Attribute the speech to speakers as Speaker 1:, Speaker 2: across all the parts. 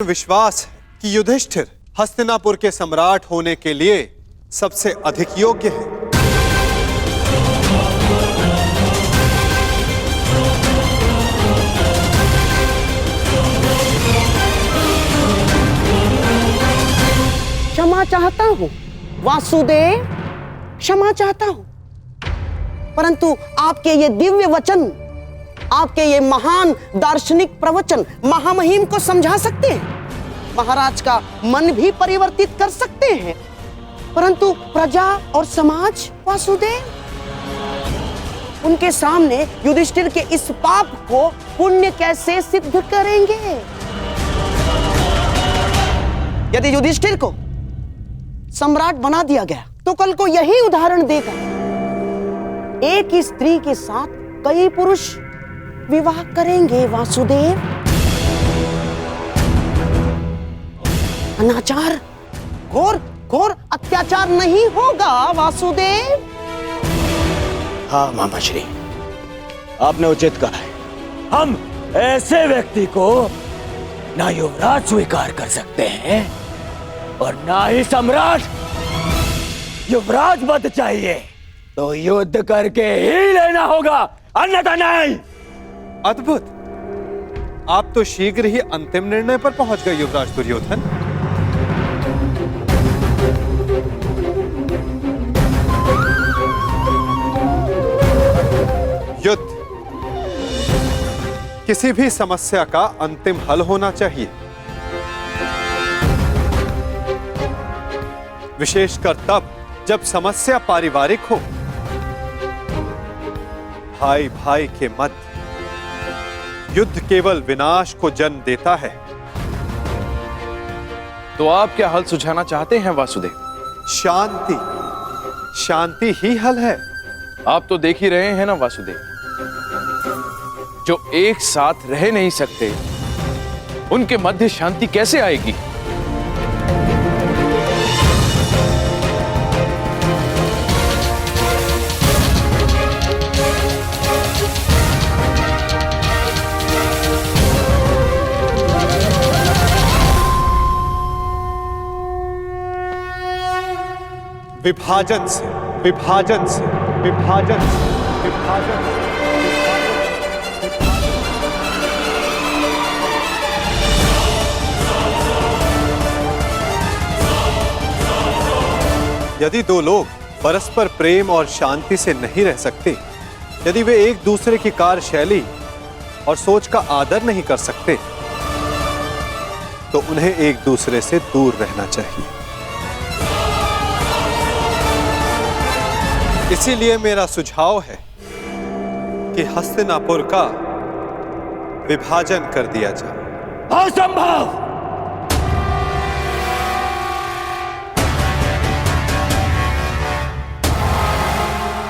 Speaker 1: विश्वास है कि युधिष्ठिर हस्तिनापुर के सम्राट होने के लिए सबसे अधिक योग्य है।
Speaker 2: क्षमा चाहता हूं वासुदेव, क्षमा चाहता हूं, परंतु आपके ये दिव्य वचन, आपके ये महान दार्शनिक प्रवचन महामहिम को समझा सकते हैं, महाराज का मन भी परिवर्तित कर सकते हैं, परंतु प्रजा और समाज वासुदेव, उनके सामने युधिष्ठिर के इस पाप को पुण्य कैसे सिद्ध करेंगे? यदि युधिष्ठिर को सम्राट बना दिया गया तो कल को यही उदाहरण देगा, एक ही स्त्री के साथ कई पुरुष विवाह करेंगे वासुदेव। अनाचार, घोर घोर अत्याचार नहीं होगा वासुदेव।
Speaker 3: हाँ मामा श्री, आपने उचित कहा है। हम ऐसे व्यक्ति को ना युवराज स्वीकार कर सकते हैं और ना ही सम्राट। युवराज पद चाहिए तो युद्ध करके ही लेना होगा, अन्यथा नहीं।
Speaker 1: अद्भुत, आप तो शीघ्र ही अंतिम निर्णय पर पहुंच गए युवराज दुर्योधन। युद्ध किसी भी समस्या का अंतिम हल होना चाहिए, विशेषकर तब जब समस्या पारिवारिक हो। भाई भाई के मध्य युद्ध केवल विनाश को जन्म देता है।
Speaker 4: तो आप क्या हल सुझाना चाहते हैं वासुदेव?
Speaker 1: शांति, शांति ही हल है।
Speaker 4: आप तो देख ही रहे हैं ना वासुदेव, जो एक साथ रह नहीं सकते उनके मध्य शांति कैसे आएगी?
Speaker 1: विभाजन से, विभाजन से, विभाजन से, विभाजन से। यदि दो लोग परस्पर प्रेम और शांति से नहीं रह सकते, यदि वे एक दूसरे की कार्यशैली और सोच का आदर नहीं कर सकते, तो उन्हें एक दूसरे से दूर रहना चाहिए। इसीलिए मेरा सुझाव है कि हस्तिनापुर का विभाजन कर दिया जाए।
Speaker 3: असंभव!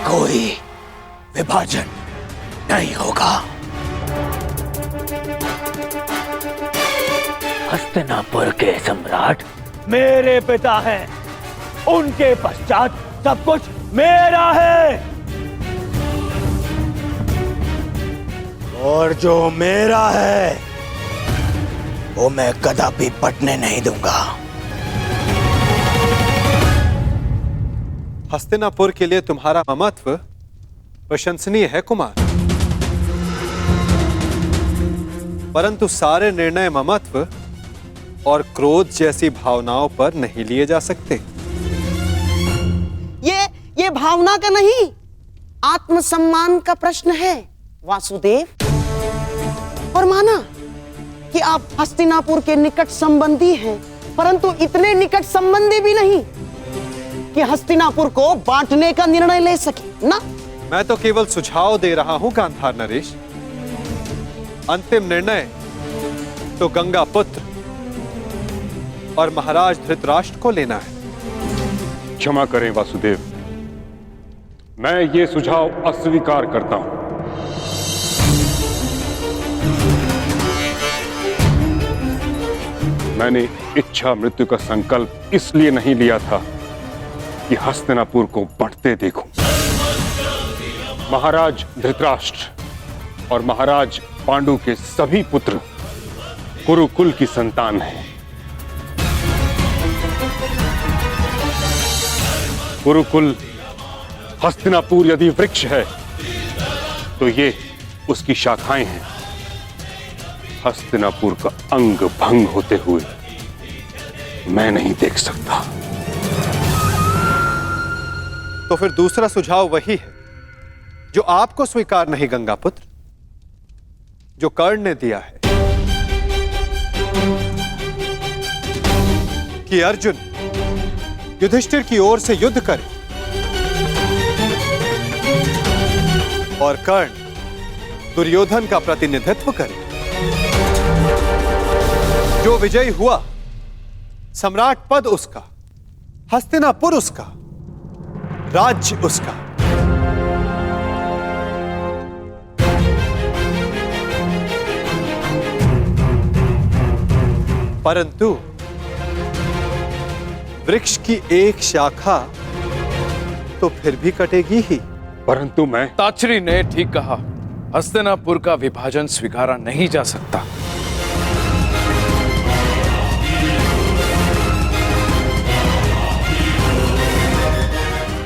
Speaker 3: कोई विभाजन नहीं होगा। हस्तिनापुर के सम्राट मेरे पिता हैं, उनके पश्चात सब कुछ मेरा है, और जो मेरा है वो मैं कदापि बंटने नहीं दूंगा।
Speaker 1: हस्तिनापुर के लिए तुम्हारा ममत्व प्रशंसनीय है कुमार, परंतु सारे निर्णय ममत्व और क्रोध जैसी भावनाओं पर नहीं लिए जा सकते।
Speaker 2: ये भावना का नहीं, आत्मसम्मान का प्रश्न है वासुदेव। और माना कि आप हस्तिनापुर के निकट संबंधी हैं, परंतु इतने निकट संबंधी भी नहीं कि हस्तिनापुर को बांटने का निर्णय ले सके ना।
Speaker 1: मैं तो केवल सुझाव दे रहा हूं गांधार नरेश। अंतिम निर्णय तो गंगा पुत्र और महाराज धृतराष्ट्र को लेना है।
Speaker 5: क्षमा करें वासुदेव, मैं ये सुझाव अस्वीकार करता हूं। मैंने इच्छा मृत्यु का संकल्प इसलिए नहीं लिया था कि हस्तिनापुर को बढ़ते देखूं। महाराज धृतराष्ट्र और महाराज पांडु के सभी पुत्र कुरुकुल की संतान है। कुरुकुल हस्तिनापुर यदि वृक्ष है तो ये उसकी शाखाएं हैं। हस्तिनापुर का अंग भंग होते हुए मैं नहीं देख सकता।
Speaker 1: तो फिर दूसरा सुझाव वही है जो आपको स्वीकार नहीं गंगापुत्र, जो कर्ण ने दिया है कि अर्जुन युधिष्ठिर की ओर से युद्ध करे और कर्ण दुर्योधन का प्रतिनिधित्व करे। जो विजयी हुआ सम्राट पद उसका, हस्तिनापुर उसका, राज्य उसका। परंतु वृक्ष की एक शाखा तो फिर भी कटेगी ही।
Speaker 5: परंतु मैं
Speaker 4: ताचरी ने ठीक कहा, हस्तिनापुर का विभाजन स्वीकारा नहीं जा सकता।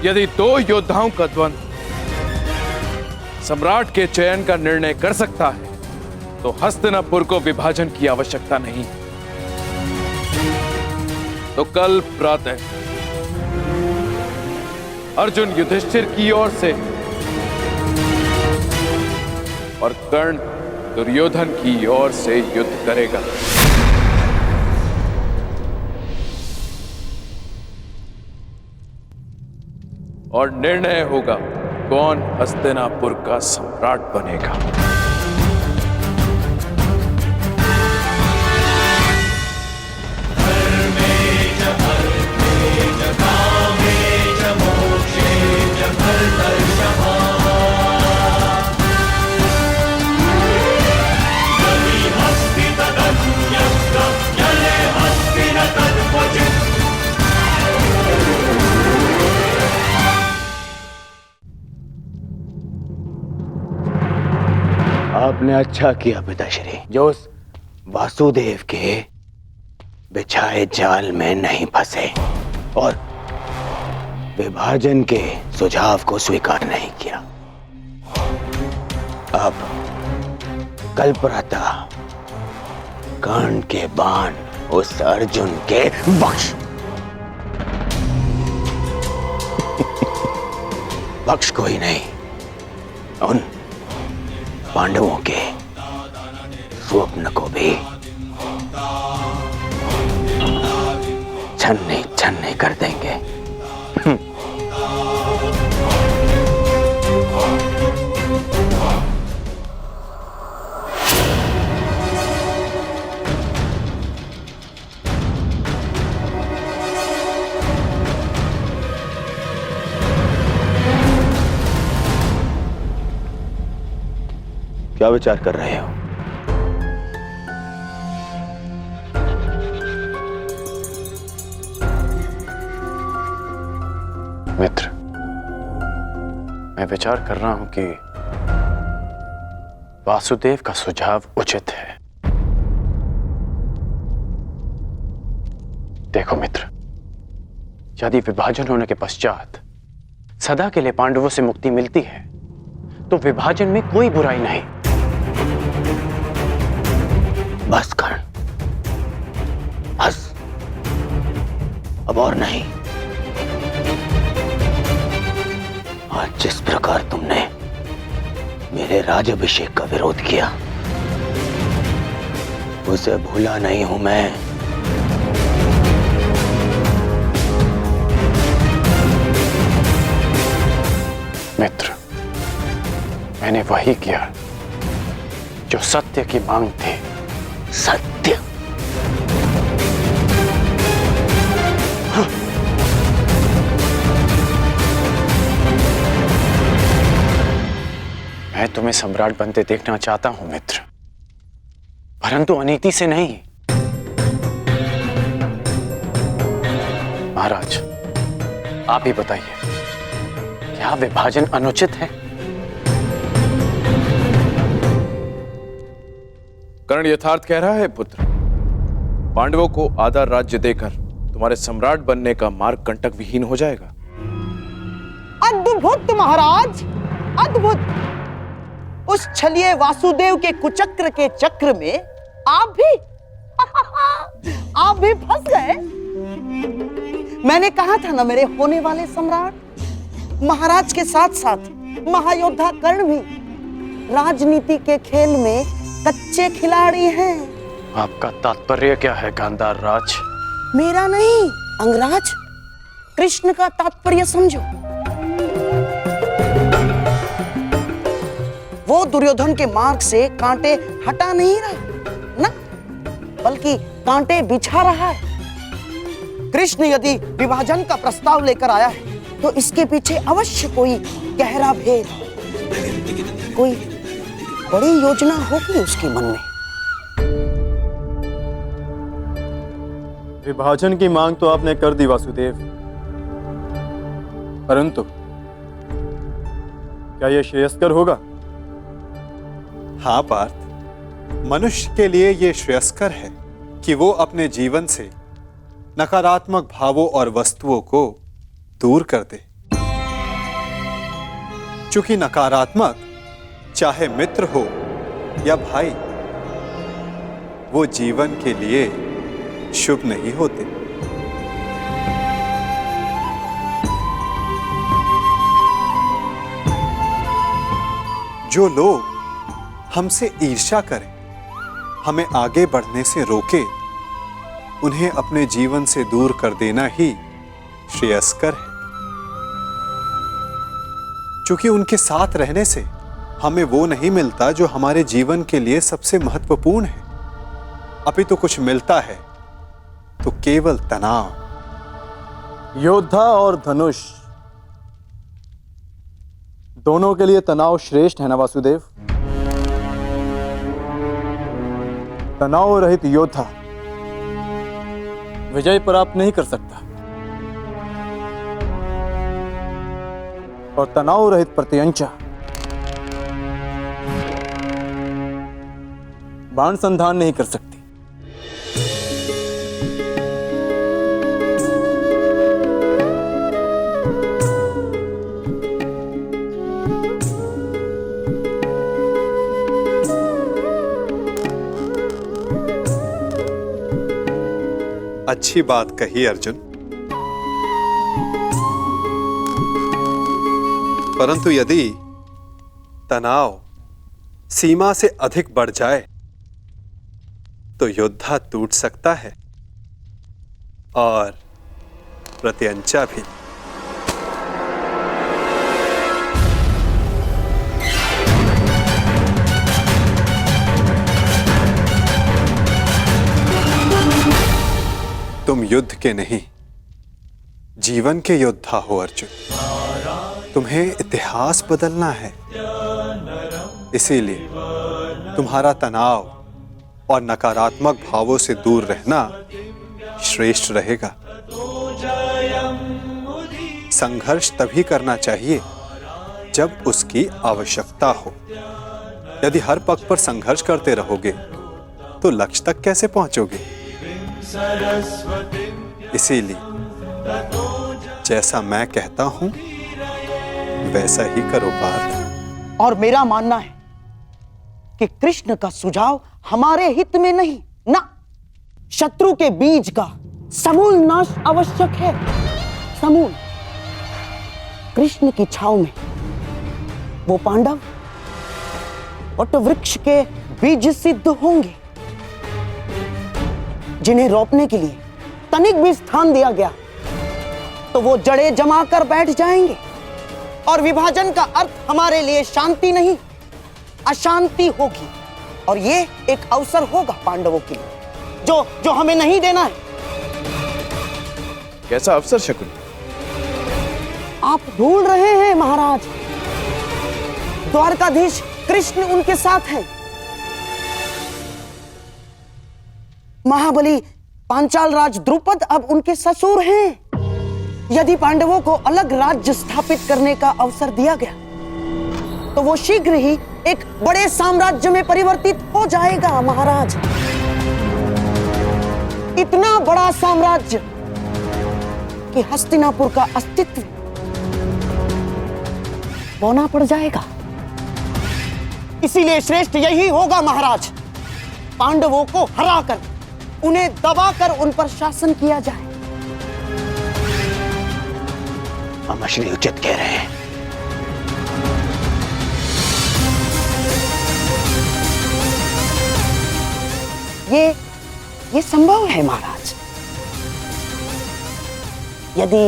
Speaker 4: यदि दो योद्धाओं का द्वंद्व सम्राट के चयन का निर्णय कर सकता है तो हस्तिनापुर को विभाजन की आवश्यकता नहीं। तो कल प्रातः अर्जुन युधिष्ठिर की ओर से और कर्ण दुर्योधन की ओर से युद्ध करेगा। और निर्णय होगा कौन हस्तिनापुर का सम्राट बनेगा।
Speaker 3: आपने अच्छा किया पिताश्री, जो उस वासुदेव के बिछाए जाल में नहीं फंसे और विभाजन के सुझाव को स्वीकार नहीं किया। अब कल प्रातः कर्ण के बाण उस अर्जुन के बख्श बख्श कोई नहीं, उन पांडवों के स्वप्न को भी छन्नी छन्नी कर देंगे। क्या विचार कर रहे हो?
Speaker 4: मित्र, मैं विचार कर रहा हूं कि वासुदेव का सुझाव उचित है। देखो मित्र, यदि विभाजन होने के पश्चात सदा के लिए पांडवों से मुक्ति मिलती है तो विभाजन में कोई बुराई नहीं।
Speaker 3: बस कर्ण, बस, अब और नहीं। आज जिस प्रकार तुमने मेरे राज्याभिषेक का विरोध किया उसे भूला नहीं हूं मैं।
Speaker 4: मित्र, मैंने वही किया जो सत्य की मांग थी।
Speaker 3: सत्य? हाँ।
Speaker 4: मैं तुम्हें सम्राट बनते देखना चाहता हूं मित्र, परंतु अनीति से नहीं। महाराज, आप ही बताइए, क्या विभाजन अनुचित है? कर्ण यथार्थ कह रहा है पुत्र।
Speaker 6: पांडवों को आधा राज्य देकर तुम्हारे सम्राट बनने का मार्ग कंटक विहीन हो जाएगा।
Speaker 2: अद्भुत महाराज, अद्भुत। उस छलिए वासुदेव के कुचक्र के चक्र में आप भी फंस गए। मैंने कहा था ना, मेरे होने वाले सम्राट महाराज के साथ साथ महायोद्धा कर्ण भी राजनीति के खेल में कच्चे खिलाड़ी हैं।
Speaker 4: आपका तात्पर्य क्या है गांधार राज?
Speaker 2: मेरा नहीं अंगराज, कृष्ण का तात्पर्य समझो। वो दुर्योधन के मार्ग से कांटे हटा नहीं रहा ना, बल्कि कांटे बिछा रहा है। कृष्ण यदि विभाजन का प्रस्ताव लेकर आया है तो इसके पीछे अवश्य कोई गहरा भेद, कोई बड़ी योजना होगी उसके मन में।
Speaker 7: विभाजन की मांग तो आपने कर दी वासुदेव, परंतु क्या यह श्रेयस्कर होगा?
Speaker 1: हाँ पार्थ, मनुष्य के लिए यह श्रेयस्कर है कि वो अपने जीवन से नकारात्मक भावों और वस्तुओं को दूर कर दे। चूंकि नकारात्मक चाहे मित्र हो या भाई, वो जीवन के लिए शुभ नहीं होते। जो लोग हमसे ईर्ष्या करें, हमें आगे बढ़ने से रोके, उन्हें अपने जीवन से दूर कर देना ही श्रेयस्कर है। चूंकि उनके साथ रहने से हमें वो नहीं मिलता जो हमारे जीवन के लिए सबसे महत्वपूर्ण है, अपितु कुछ मिलता है तो केवल तनाव।
Speaker 7: योद्धा और धनुष दोनों के लिए तनाव श्रेष्ठ है ना वासुदेव? तनाव रहित योद्धा विजय प्राप्त नहीं कर सकता, और तनाव रहित प्रत्यंचा बाण संधान नहीं कर सकती।
Speaker 1: अच्छी बात कही अर्जुन, परंतु यदि तनाव सीमा से अधिक बढ़ जाए तो योद्धा टूट सकता है और प्रत्यंचा भी। तुम युद्ध के नहीं, जीवन के योद्धा हो अर्जुन। तुम्हें इतिहास बदलना है, इसीलिए तुम्हारा तनाव और नकारात्मक भावों से दूर रहना श्रेष्ठ रहेगा। संघर्ष तभी करना चाहिए जब उसकी आवश्यकता हो। यदि हर पक्ष पर संघर्ष करते रहोगे तो लक्ष्य तक कैसे पहुंचोगे? इसीलिए जैसा मैं कहता हूं वैसा ही करो पार्थ।
Speaker 2: और मेरा मानना है कि कृष्ण का सुझाव हमारे हित में नहीं ना, शत्रु के बीज का समूल नाश आवश्यक है। समूल। कृष्ण की छाव में वो पांडव वट वृक्ष के बीज सिद्ध होंगे, जिन्हें रोपने के लिए तनिक भी स्थान दिया गया तो वो जड़ें जमा कर बैठ जाएंगे। और विभाजन का अर्थ हमारे लिए शांति नहीं, अशांति होगी। और ये एक अवसर होगा पांडवों के लिए जो हमें नहीं देना है।
Speaker 6: कैसा अवसर शकुनी?
Speaker 2: आप भूल रहे हैं महाराज, द्वारकाधीश कृष्ण उनके साथ हैं। महाबली पांचाल राज द्रुपद अब उनके ससुर हैं। यदि पांडवों को अलग राज्य स्थापित करने का अवसर दिया गया तो वो शीघ्र ही एक बड़े साम्राज्य में परिवर्तित हो जाएगा महाराज। इतना बड़ा साम्राज्य कि हस्तिनापुर का अस्तित्व बौना पड़ जाएगा। इसीलिए श्रेष्ठ यही होगा महाराज, पांडवों को हराकर, उन्हें दबाकर उन पर शासन किया जाए।
Speaker 3: मामाश्री उचित कह रहे हैं।
Speaker 2: ये संभव है महाराज। यदि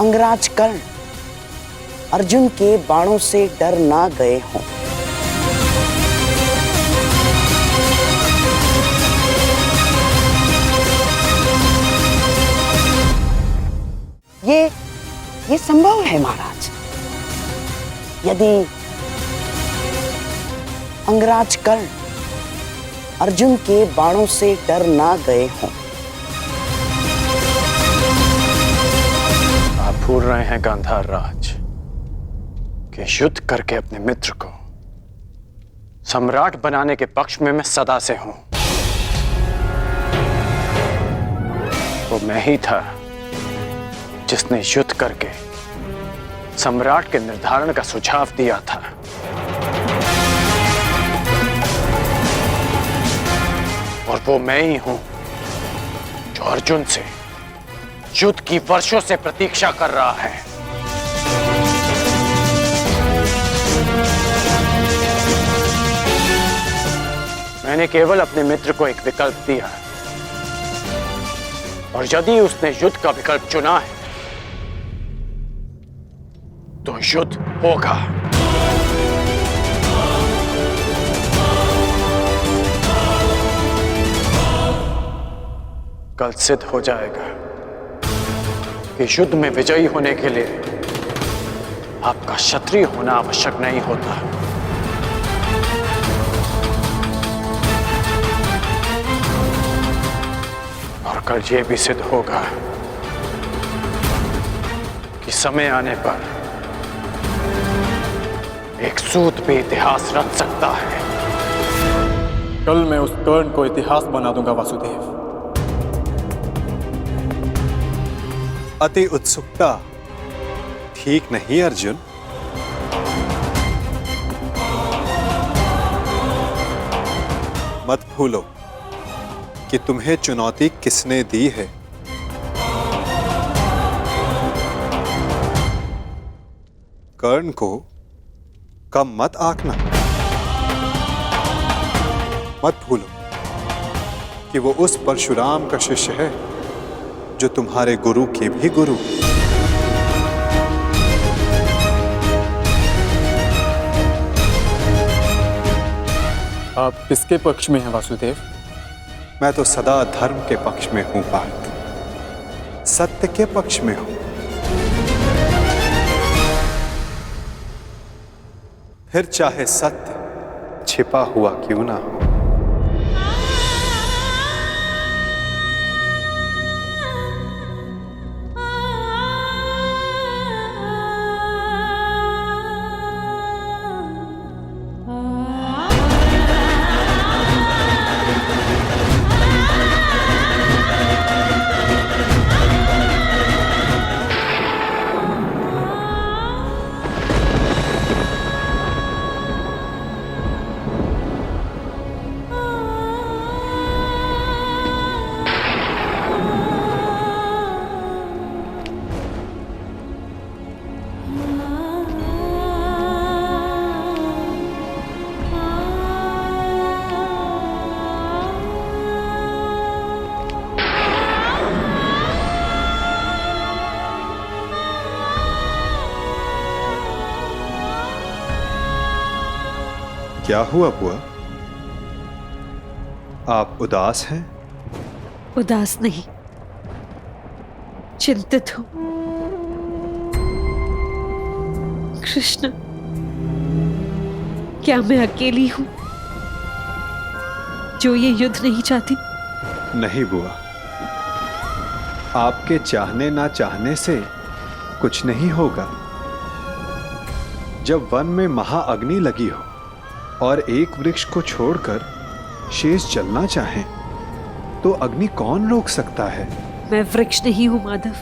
Speaker 2: अंगराज कर्ण अर्जुन के बाणों से डर ना गए हों, ये संभव है महाराज। यदि अंगराज कर्ण अर्जुन के बाणों से डर ना गए हों।
Speaker 4: आप भूल रहे हैं गांधार राज कि युद्ध करके अपने मित्र को सम्राट बनाने के पक्ष में मैं सदा से हूं। वो मैं ही था जिसने युद्ध करके सम्राट के निर्धारण का सुझाव दिया था। और वो मैं ही हूं जो अर्जुन से युद्ध की वर्षों से प्रतीक्षा कर रहा है। मैंने केवल अपने मित्र को एक विकल्प दिया और यदि उसने युद्ध का विकल्प चुना है तो युद्ध होगा। कल सिद्ध हो जाएगा कि युद्ध में विजयी होने के लिए आपका क्षत्रिय होना आवश्यक नहीं होता। और कल यह भी सिद्ध होगा कि समय आने पर एक सूत भी इतिहास रच सकता है।
Speaker 7: कल मैं उस कर्ण को इतिहास बना दूंगा वासुदेव।
Speaker 1: अति उत्सुकता ठीक नहीं अर्जुन। मत भूलो कि तुम्हें चुनौती किसने दी है। कर्ण को कम मत आंकना। मत भूलो कि वो उस परशुराम का शिष्य है जो तुम्हारे गुरु के भी गुरु।
Speaker 7: आप किसके पक्ष में हैं वासुदेव?
Speaker 1: मैं तो सदा धर्म के पक्ष में हूं पार्थ, सत्य के पक्ष में हूं। फिर चाहे सत्य छिपा हुआ क्यों ना हो। क्या हुआ बुआ? आप उदास हैं?
Speaker 8: उदास नहीं, चिंतित हूं। कृष्ण, क्या मैं अकेली हूं जो ये युद्ध नहीं चाहती?
Speaker 1: नहीं बुआ, आपके चाहने ना चाहने से कुछ नहीं होगा। जब वन में महाअग्नि लगी हो और एक वृक्ष को छोड़कर शेष जलना चाहें, तो अग्नि कौन रोक सकता है?
Speaker 8: मैं वृक्ष नहीं हूं माधव,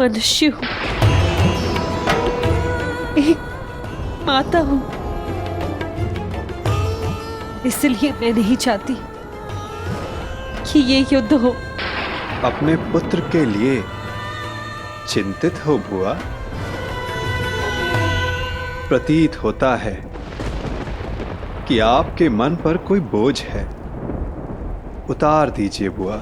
Speaker 8: मनुष्य हूं, एक माता हूं। इसलिए मैं नहीं चाहती कि ये युद्ध हो।
Speaker 1: अपने पुत्र के लिए चिंतित हो बुआ? प्रतीत होता है कि आपके मन पर कोई बोझ है। उतार दीजिए बुआ।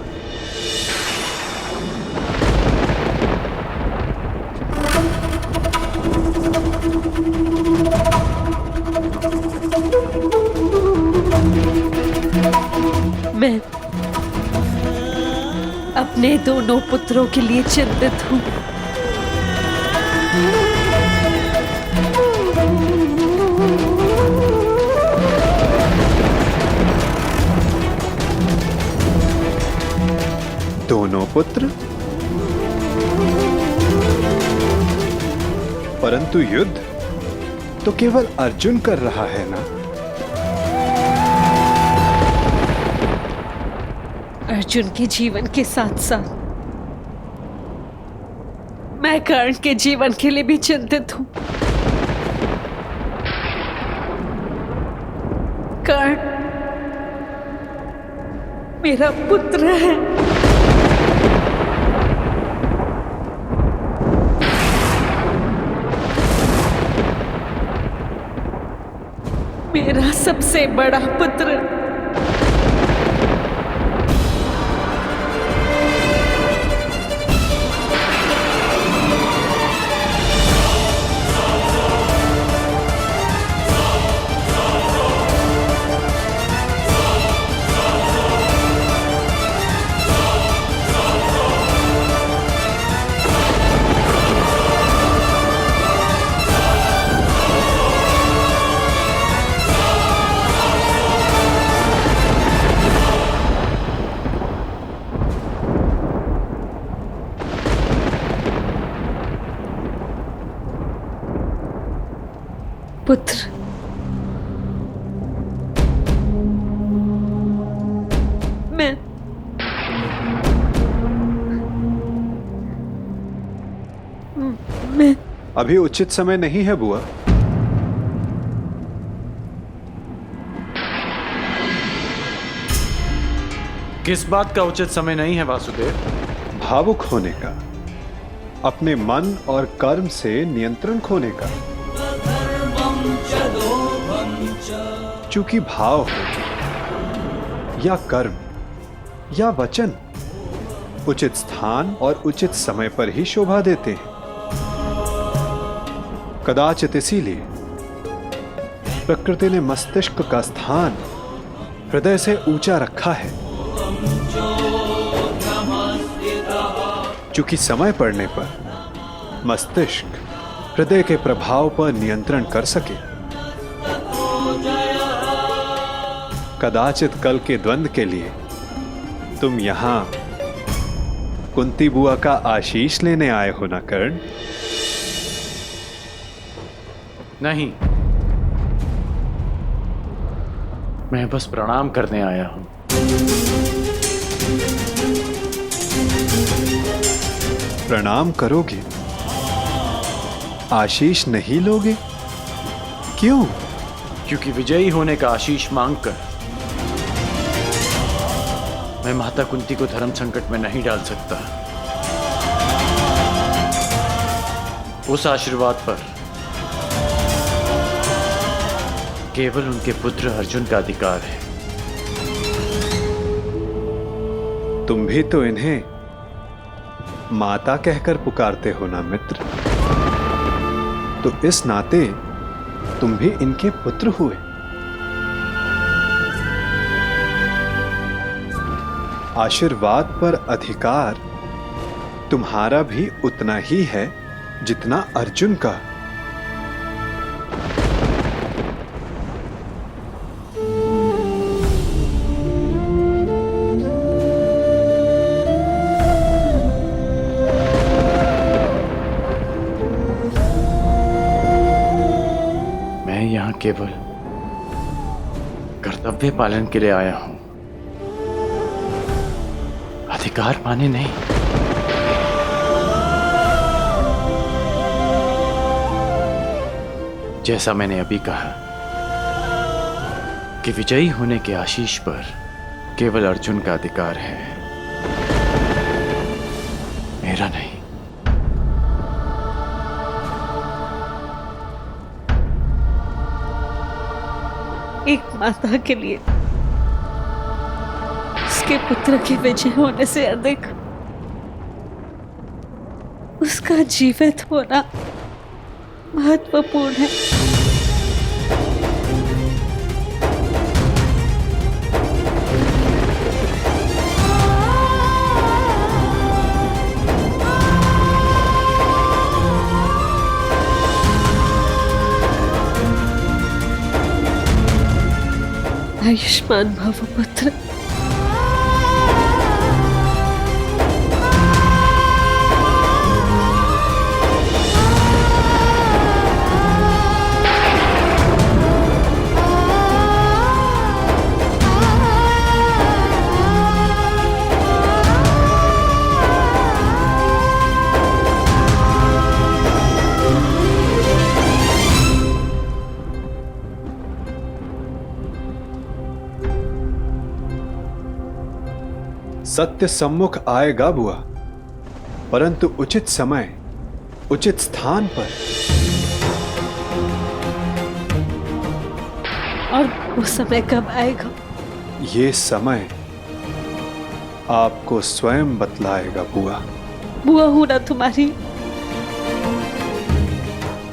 Speaker 8: मैं अपने दोनों पुत्रों के लिए चिंतित हूं।
Speaker 1: दोनों पुत्र? परंतु युद्ध तो केवल अर्जुन कर रहा है ना?
Speaker 8: अर्जुन के जीवन के साथ साथ मैं कर्ण के जीवन के लिए भी चिंतित हूं। कर्ण मेरा पुत्र है। मेरा सबसे बड़ा पुत्र। पुत्र, मैं
Speaker 1: अभी उचित समय नहीं है बुआ।
Speaker 7: किस बात का उचित समय नहीं है वासुदेव?
Speaker 1: भावुक होने का, अपने मन और कर्म से नियंत्रण खोने का। चूंकि भाव हो या कर्म या वचन उचित स्थान और उचित समय पर ही शोभा देते हैं। कदाचित इसीलिए प्रकृति ने मस्तिष्क का स्थान हृदय से ऊंचा रखा है, चूंकि समय पड़ने पर मस्तिष्क हृदय के प्रभाव पर नियंत्रण कर सके। कदाचित कल के द्वंद्व के लिए तुम यहां कुंती बुआ का आशीष लेने आए हो ना कर्ण?
Speaker 7: नहीं, मैं बस प्रणाम करने आया हूं।
Speaker 1: प्रणाम करोगे, आशीष नहीं लोगे? क्यों?
Speaker 7: क्योंकि विजयी होने का आशीष मांगकर मैं माता कुंती को धर्म संकट में नहीं डाल सकता। उस आशीर्वाद पर केवल उनके पुत्र अर्जुन का अधिकार है।
Speaker 1: तुम भी तो इन्हें माता कहकर पुकारते हो ना मित्र, तो इस नाते तुम भी इनके पुत्र हुए। आशीर्वाद पर अधिकार तुम्हारा भी उतना ही है जितना अर्जुन का।
Speaker 7: मैं यहां केवल
Speaker 4: कर्तव्य पालन के लिए आया हूं, अधिकार पाने नहीं। जैसा मैंने अभी कहा कि विजयी होने के आशीष पर केवल अर्जुन का अधिकार है, मेरा नहीं।
Speaker 8: एक माता के लिए उसके पुत्र के विजय होने से अधिक उसका जीवित होना महत्वपूर्ण है। आयुष्मान भव पुत्र।
Speaker 1: सत्य सम्मुख आएगा बुआ, परंतु उचित समय उचित स्थान पर।
Speaker 8: और वो समय कब आएगा?
Speaker 1: ये समय आपको स्वयं बतलाएगा बुआ।
Speaker 8: बुआ हूं ना तुम्हारी,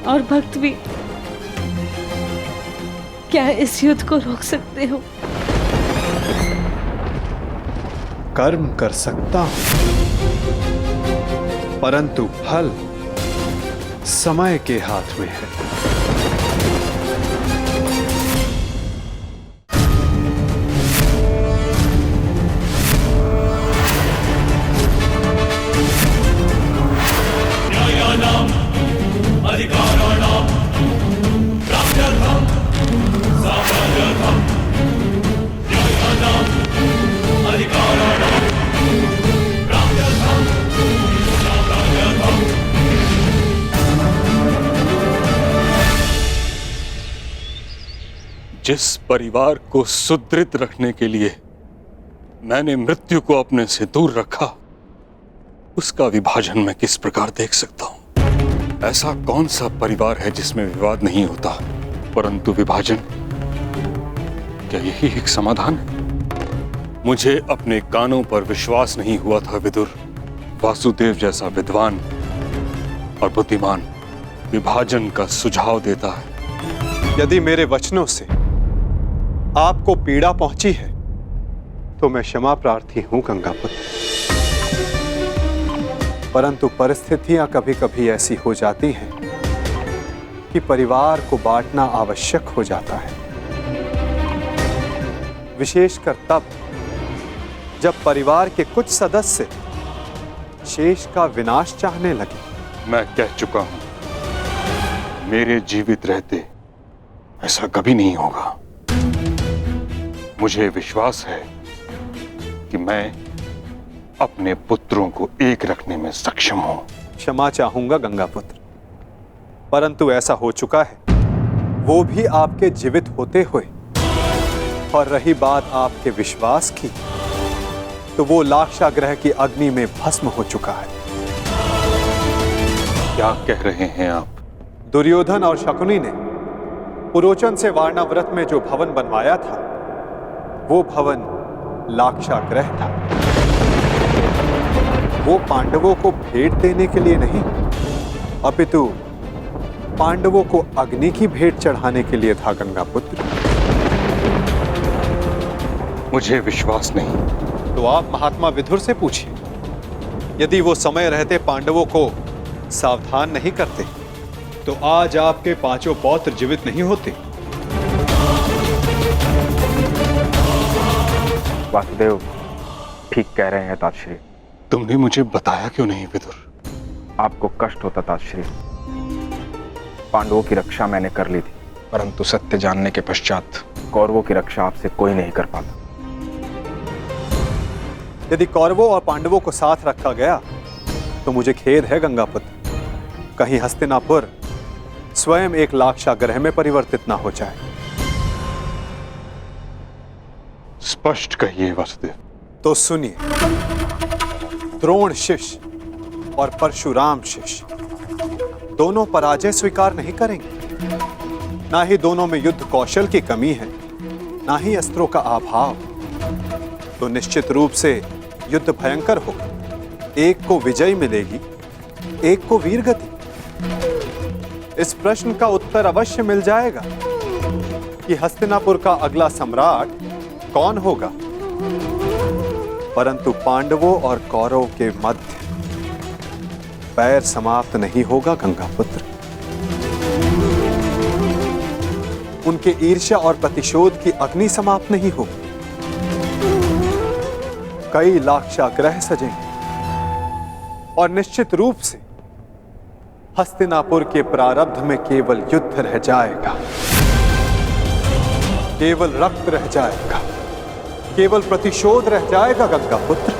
Speaker 8: और भक्त भी। क्या इस युद्ध को रोक सकते हो?
Speaker 1: कर्म कर सकता हूं, परंतु फल समय के हाथ में है।
Speaker 5: जिस परिवार को सुदृढ़ रखने के लिए मैंने मृत्यु को अपने से दूर रखा, उसका विभाजन मैं किस प्रकार देख सकता हूं? ऐसा कौन सा परिवार है जिसमें विवाद नहीं होता, परंतु विभाजन? क्या यही एक समाधान है? मुझे अपने कानों पर विश्वास नहीं हुआ था विदुर। वासुदेव जैसा विद्वान और बुद्धिमान विभाजन का सुझाव देता है।
Speaker 1: यदि मेरे वचनों से आपको पीड़ा पहुंची है तो मैं क्षमा प्रार्थी हूं गंगापुत्र, परंतु परिस्थितियां कभी कभी ऐसी हो जाती हैं कि परिवार को बांटना आवश्यक हो जाता है, विशेषकर तब जब परिवार के कुछ सदस्य शेष का विनाश चाहने लगे।
Speaker 5: मैं कह चुका हूं, मेरे जीवित रहते ऐसा कभी नहीं होगा। मुझे विश्वास है कि मैं अपने पुत्रों को एक रखने में सक्षम हूं।
Speaker 1: क्षमा चाहूंगा गंगापुत्र, परंतु ऐसा हो चुका है, वो भी आपके जीवित होते हुए। और रही बात आपके विश्वास की, तो वो लाक्षागृह की अग्नि में भस्म हो चुका है।
Speaker 5: क्या कह रहे हैं आप?
Speaker 1: दुर्योधन और शकुनी ने पुरोचन से वारणाव्रत में जो भवन बनवाया था, वो भवन लाक्षागृह था। वो पांडवों को भेंट देने के लिए नहीं, अपितु पांडवों को अग्नि की भेंट चढ़ाने के लिए था गंगापुत्र।
Speaker 5: मुझे विश्वास नहीं।
Speaker 1: तो आप महात्मा विदुर से पूछिए, यदि वो समय रहते पांडवों को सावधान नहीं करते, तो आज आपके पांचों पौत्र जीवित नहीं होते।
Speaker 9: वासुदेव ठीक कह रहे हैं तातश्री।
Speaker 5: तुमने मुझे बताया क्यों नहीं विदुर?
Speaker 9: आपको कष्ट होता तातश्री। पांडवों की रक्षा मैंने कर ली थी, परंतु सत्य जानने के पश्चात कौरवों की रक्षा आपसे कोई नहीं कर पाता।
Speaker 1: यदि कौरवों और पांडवों को साथ रखा गया तो मुझे खेद है गंगापुत्र, कहीं हस्तिनापुर स्वयं एक लाक्षागृह में परिवर्तित ना हो जाए।
Speaker 5: स्पष्ट कहिए वासुदेव।
Speaker 1: तो सुनिए, द्रोण शिष्य और परशुराम शिष्य दोनों पराजय स्वीकार नहीं करेंगे। ना ही दोनों में युद्ध कौशल की कमी है, ना ही अस्त्रों का अभाव। तो निश्चित रूप से युद्ध भयंकर होगा। एक को विजय मिलेगी, एक को वीरगति। इस प्रश्न का उत्तर अवश्य मिल जाएगा कि हस्तिनापुर का अगला सम्राट कौन होगा। परंतु पांडवों और कौरवों के मध्य बैर समाप्त नहीं होगा गंगापुत्र। उनके ईर्ष्या और प्रतिशोध की अग्नि समाप्त नहीं होगी। कई लाक्षागृह सजेंगे और निश्चित रूप से हस्तिनापुर के प्रारब्ध में केवल युद्ध रह जाएगा, केवल रक्त रह जाएगा, केवल प्रतिशोध रह जाएगा गंगापुत्र।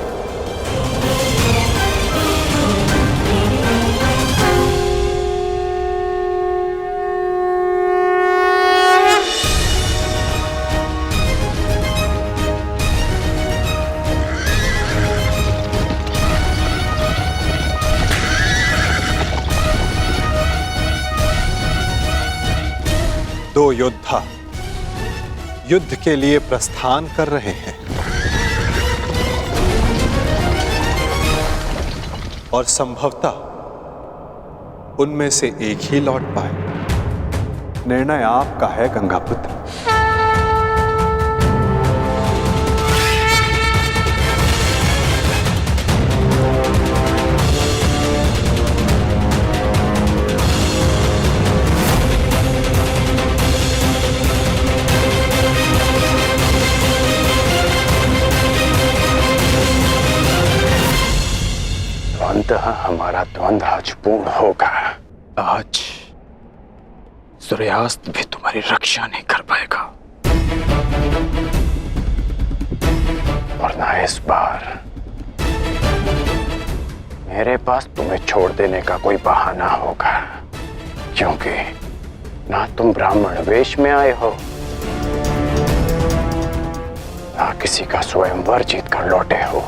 Speaker 1: दो योद्धा युद्ध के लिए प्रस्थान कर रहे हैं और संभवतः उनमें से एक ही लौट पाए। निर्णय आपका है गंगापुत्र।
Speaker 4: हमारा द्वंद्व आज पूर्ण होगा।
Speaker 9: आज सूर्यास्त भी तुम्हारी रक्षा नहीं कर पाएगा।
Speaker 4: और ना इस बार मेरे पास तुम्हें छोड़ देने का कोई बहाना होगा, क्योंकि ना तुम ब्राह्मण वेश में आए हो, ना किसी का स्वयंवर जीत कर लौटे हो।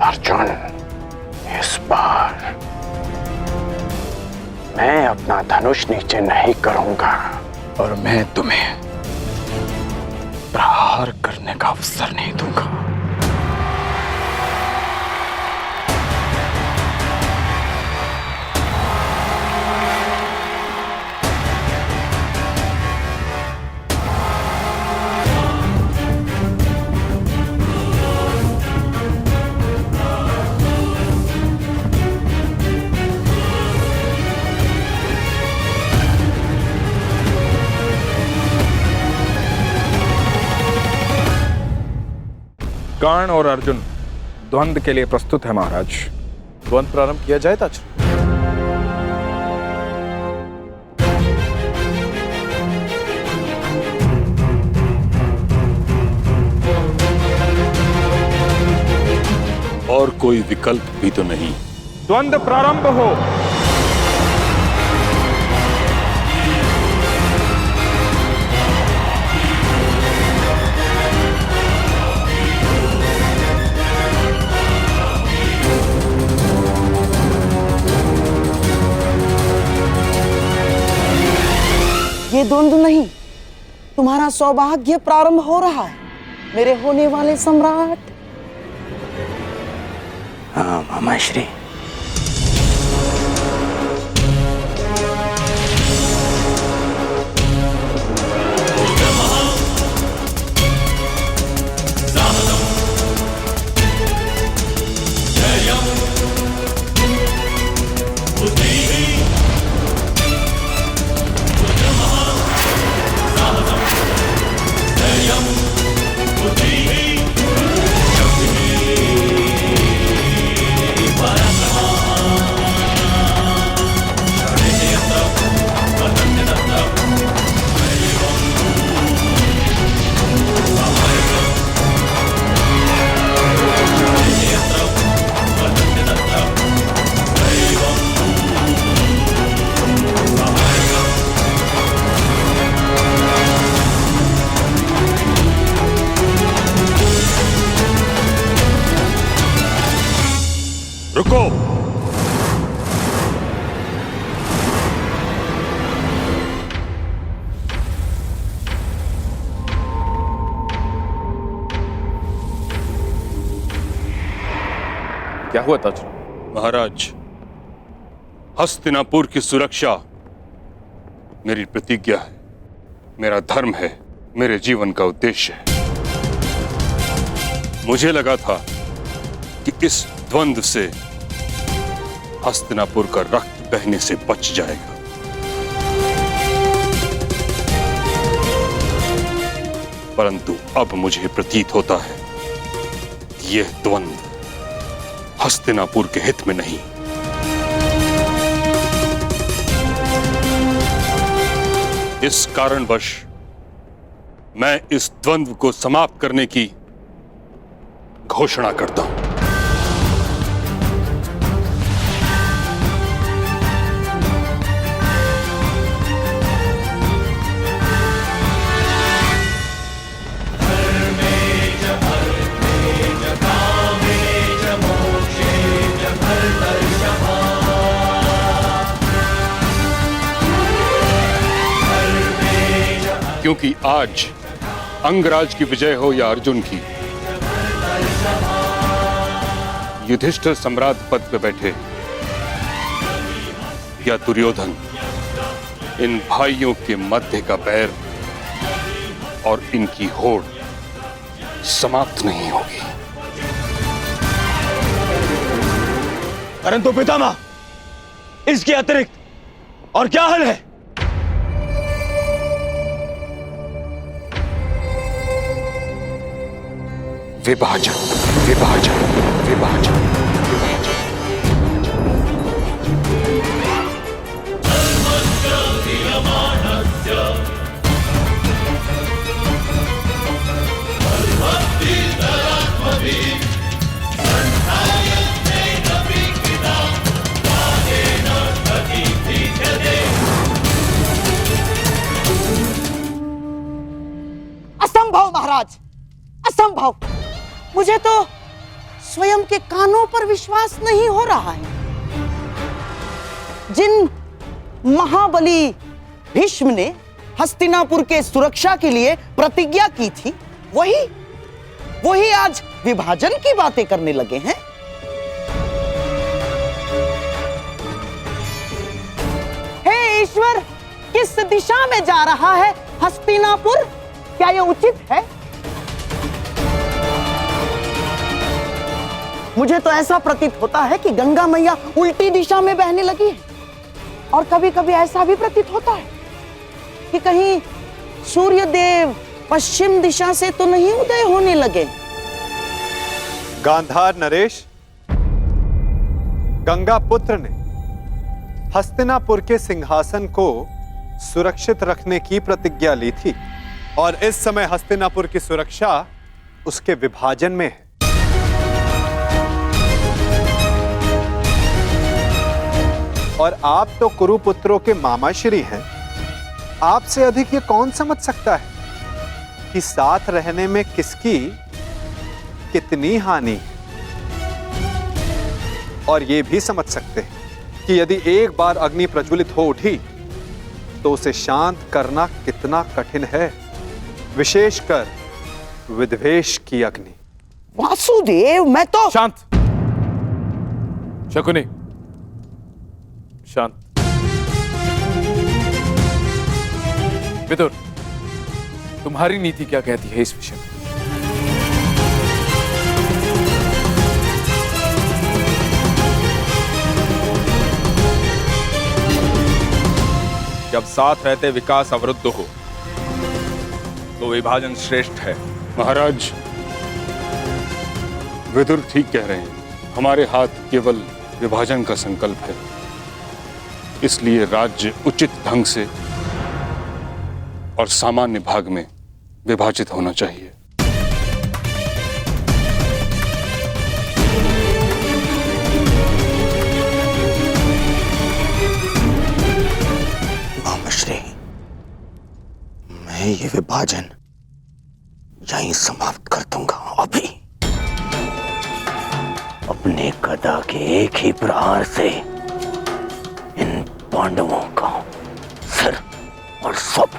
Speaker 4: अर्जुन, इस बार मैं अपना धनुष नीचे नहीं करूंगा
Speaker 9: और मैं तुम्हें प्रहार करने का अवसर नहीं दूंगा। कर्ण और अर्जुन द्वंद्व के लिए प्रस्तुत है महाराज।
Speaker 6: द्वंद्व प्रारंभ किया जाए ताज।
Speaker 5: और कोई विकल्प भी तो नहीं।
Speaker 9: द्वंद्व प्रारंभ हो।
Speaker 2: ये द्वंद्व नहीं, तुम्हारा सौभाग्य प्रारंभ हो रहा है मेरे होने वाले सम्राट।
Speaker 4: हाँ मामाश्री।
Speaker 10: Para
Speaker 5: रुको।
Speaker 6: क्या हुआ ताजराव?
Speaker 5: महाराज, हस्तिनापुर की सुरक्षा मेरी प्रतिज्ञा है, मेरा धर्म है, मेरे जीवन का उद्देश्य है। मुझे लगा था कि इस द्वंद्व से हस्तिनापुर का रक्त बहने से बच जाएगा, परंतु अब मुझे प्रतीत होता है कि यह द्वंद्व हस्तिनापुर के हित में नहीं। इस कारणवश मैं इस द्वंद्व को समाप्त करने की घोषणा करता हूं। क्योंकि आज अंगराज की विजय हो या अर्जुन की, युधिष्ठिर सम्राट पद पर बैठे या दुर्योधन, इन भाइयों के मध्य का बैर और इनकी होड़ समाप्त नहीं होगी।
Speaker 3: परंतु पितामह, इसके अतिरिक्त और क्या हल है?
Speaker 5: विभाजन, विभाजन, विभाजन, विभाजन।
Speaker 2: असंभव महाराज, असंभव। मुझे तो स्वयं के कानों पर विश्वास नहीं हो रहा है। जिन महाबली भीष्म ने हस्तिनापुर के सुरक्षा के लिए प्रतिज्ञा की थी, वही आज विभाजन की बातें करने लगे हैं। हे ईश्वर, किस दिशा में जा रहा है हस्तिनापुर? क्या यह उचित है? मुझे तो ऐसा प्रतीत होता है कि गंगा मैया उल्टी दिशा में बहने लगी है, और कभी कभी ऐसा भी प्रतीत होता है कि कहीं सूर्य देव पश्चिम दिशा से तो नहीं उदय होने लगे।
Speaker 1: गांधार नरेश, गंगा पुत्र ने हस्तिनापुर के सिंहासन को सुरक्षित रखने की प्रतिज्ञा ली थी, और इस समय हस्तिनापुर की सुरक्षा उसके विभाजन में है। और आप तो कुरुपुत्रों के मामाश्री हैं। आपसे अधिक ये कौन समझ सकता है कि साथ रहने में किसकी कितनी हानि है? और ये भी समझ सकते हैं कि यदि एक बार अग्नि प्रज्वलित हो उठी तो उसे शांत करना कितना कठिन है, विशेषकर विद्वेष की अग्नि।
Speaker 2: वासुदेव, मैं तो
Speaker 6: शांत। शकुनी, शांत। विदुर, तुम्हारी नीति क्या कहती है इस विषय में?
Speaker 10: जब साथ रहते विकास अवरुद्ध हो तो विभाजन श्रेष्ठ है।
Speaker 5: महाराज, विदुर ठीक कह रहे हैं। हमारे हाथ केवल विभाजन का संकल्प है, इसलिए राज्य उचित ढंग से और सामान्य भाग में विभाजित होना चाहिए।
Speaker 3: मामाश्री, मैं ये विभाजन यहीं समाप्त कर दूंगा। अभी अपने गदा के एक ही प्रहार से इन पांडवों का सिर और सब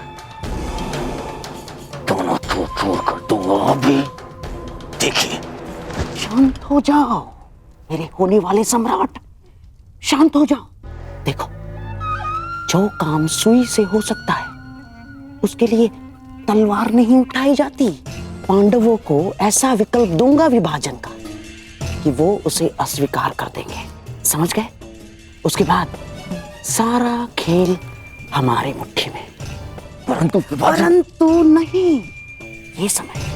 Speaker 3: दोनों चूर कर दूंगा। अभी देखिए।
Speaker 2: शांत हो जाओ मेरे होने वाले सम्राट, शांत हो जाओ। देखो, जो काम सुई से हो सकता है उसके लिए तलवार नहीं उठाई जाती। पांडवों को ऐसा विकल्प दूंगा विभाजन का कि वो उसे अस्वीकार कर देंगे, समझ गए? उसके बाद सारा खेल हमारे मुट्ठी में। परंतु नहीं, ये समय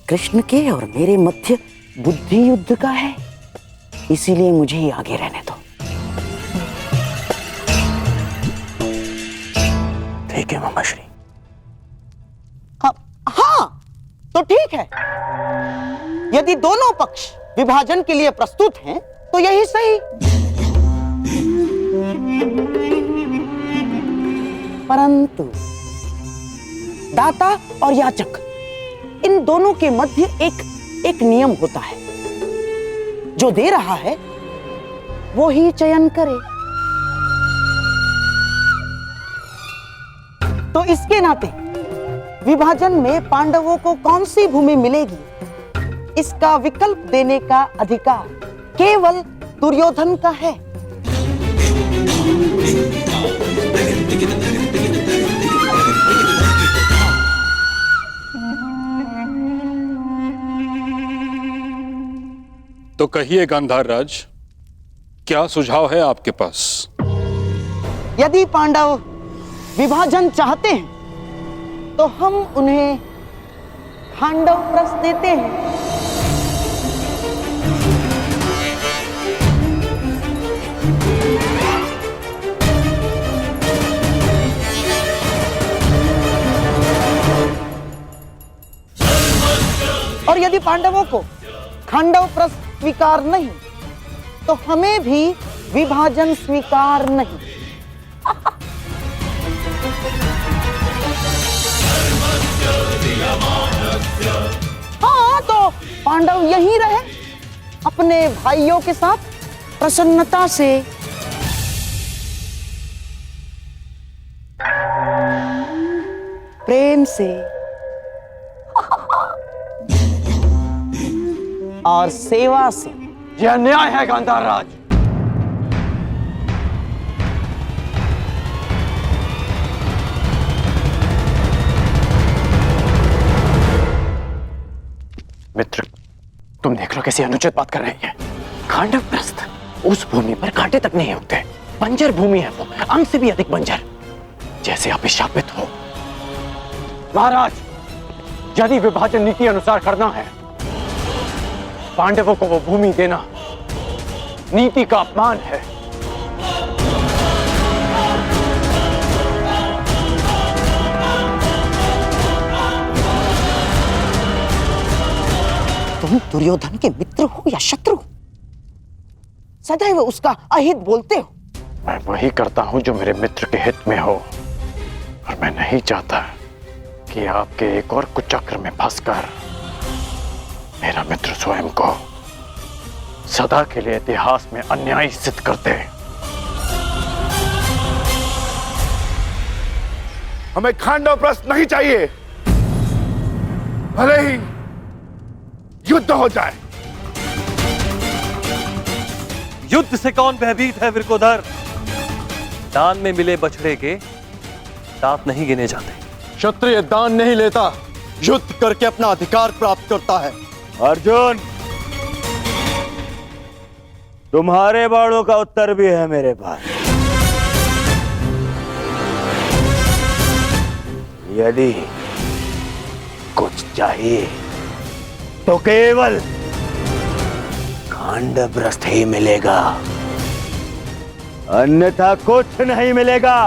Speaker 2: कृष्ण के और मेरे मध्य बुद्धि युद्ध का है, इसीलिए मुझे ही आगे रहने दो।
Speaker 3: ठीक है मामाश्री।
Speaker 2: हाँ, तो ठीक है। यदि दोनों पक्ष विभाजन के लिए प्रस्तुत हैं, तो यही सही। परंतु दाता और याचक, इन दोनों के मध्य एक नियम होता है। जो दे रहा है वो ही चयन करे। तो इसके नाते विभाजन में पांडवों को कौन सी भूमि मिलेगी, इसका विकल्प देने का अधिकार केवल दुर्योधन का है।
Speaker 5: तो कहिए गांधार राज, क्या सुझाव है आपके पास?
Speaker 2: यदि पांडव विभाजन चाहते हैं तो हम उन्हें खांडव प्रस्थ देते हैं। और यदि पांडवों को खांडव प्रस्थ स्वीकार नहीं, तो हमें भी विभाजन स्वीकार नहीं। हाँ, तो पांडव यहीं रहे अपने भाइयों के साथ प्रसन्नता से। प्रेम से और सेवा से।
Speaker 3: यह अन्याय है गांधार राज।
Speaker 4: मित्र, तुम देख लो कैसी अनुचित बात कर रही है। खांडव प्रस्थ, उस भूमि पर कांटे तक नहीं उगते, बंजर भूमि है वो, अंग से भी अधिक बंजर, जैसे आप शापित हो।
Speaker 3: महाराज, यदि विभाजन नीति अनुसार करना है, पांडवों को वो भूमि देना नीति का अपमान है।
Speaker 2: तुम दुर्योधन के मित्र हो या शत्रु, सदैव उसका अहित बोलते हो।
Speaker 4: मैं वही करता हूं जो मेरे मित्र के हित में हो, और मैं नहीं चाहता कि आपके एक और कुचक्र में फंसकर मेरा मित्र स्वयं को सदा के लिए इतिहास में अन्यायी सिद्ध कर दे।
Speaker 6: हमें खांडव प्रस्थ नहीं चाहिए, भले ही युद्ध हो जाए।
Speaker 11: युद्ध से कौन भयभीत है विरकोधर? दान में मिले बछड़े के दांत नहीं गिने जाते।
Speaker 7: क्षत्रिय दान नहीं लेता, युद्ध करके अपना अधिकार प्राप्त करता है।
Speaker 3: अर्जुन, तुम्हारे बाणों का उत्तर भी है मेरे पास। यदि कुछ चाहिए तो केवल खांडवप्रस्थ ही मिलेगा, अन्यथा कुछ नहीं मिलेगा।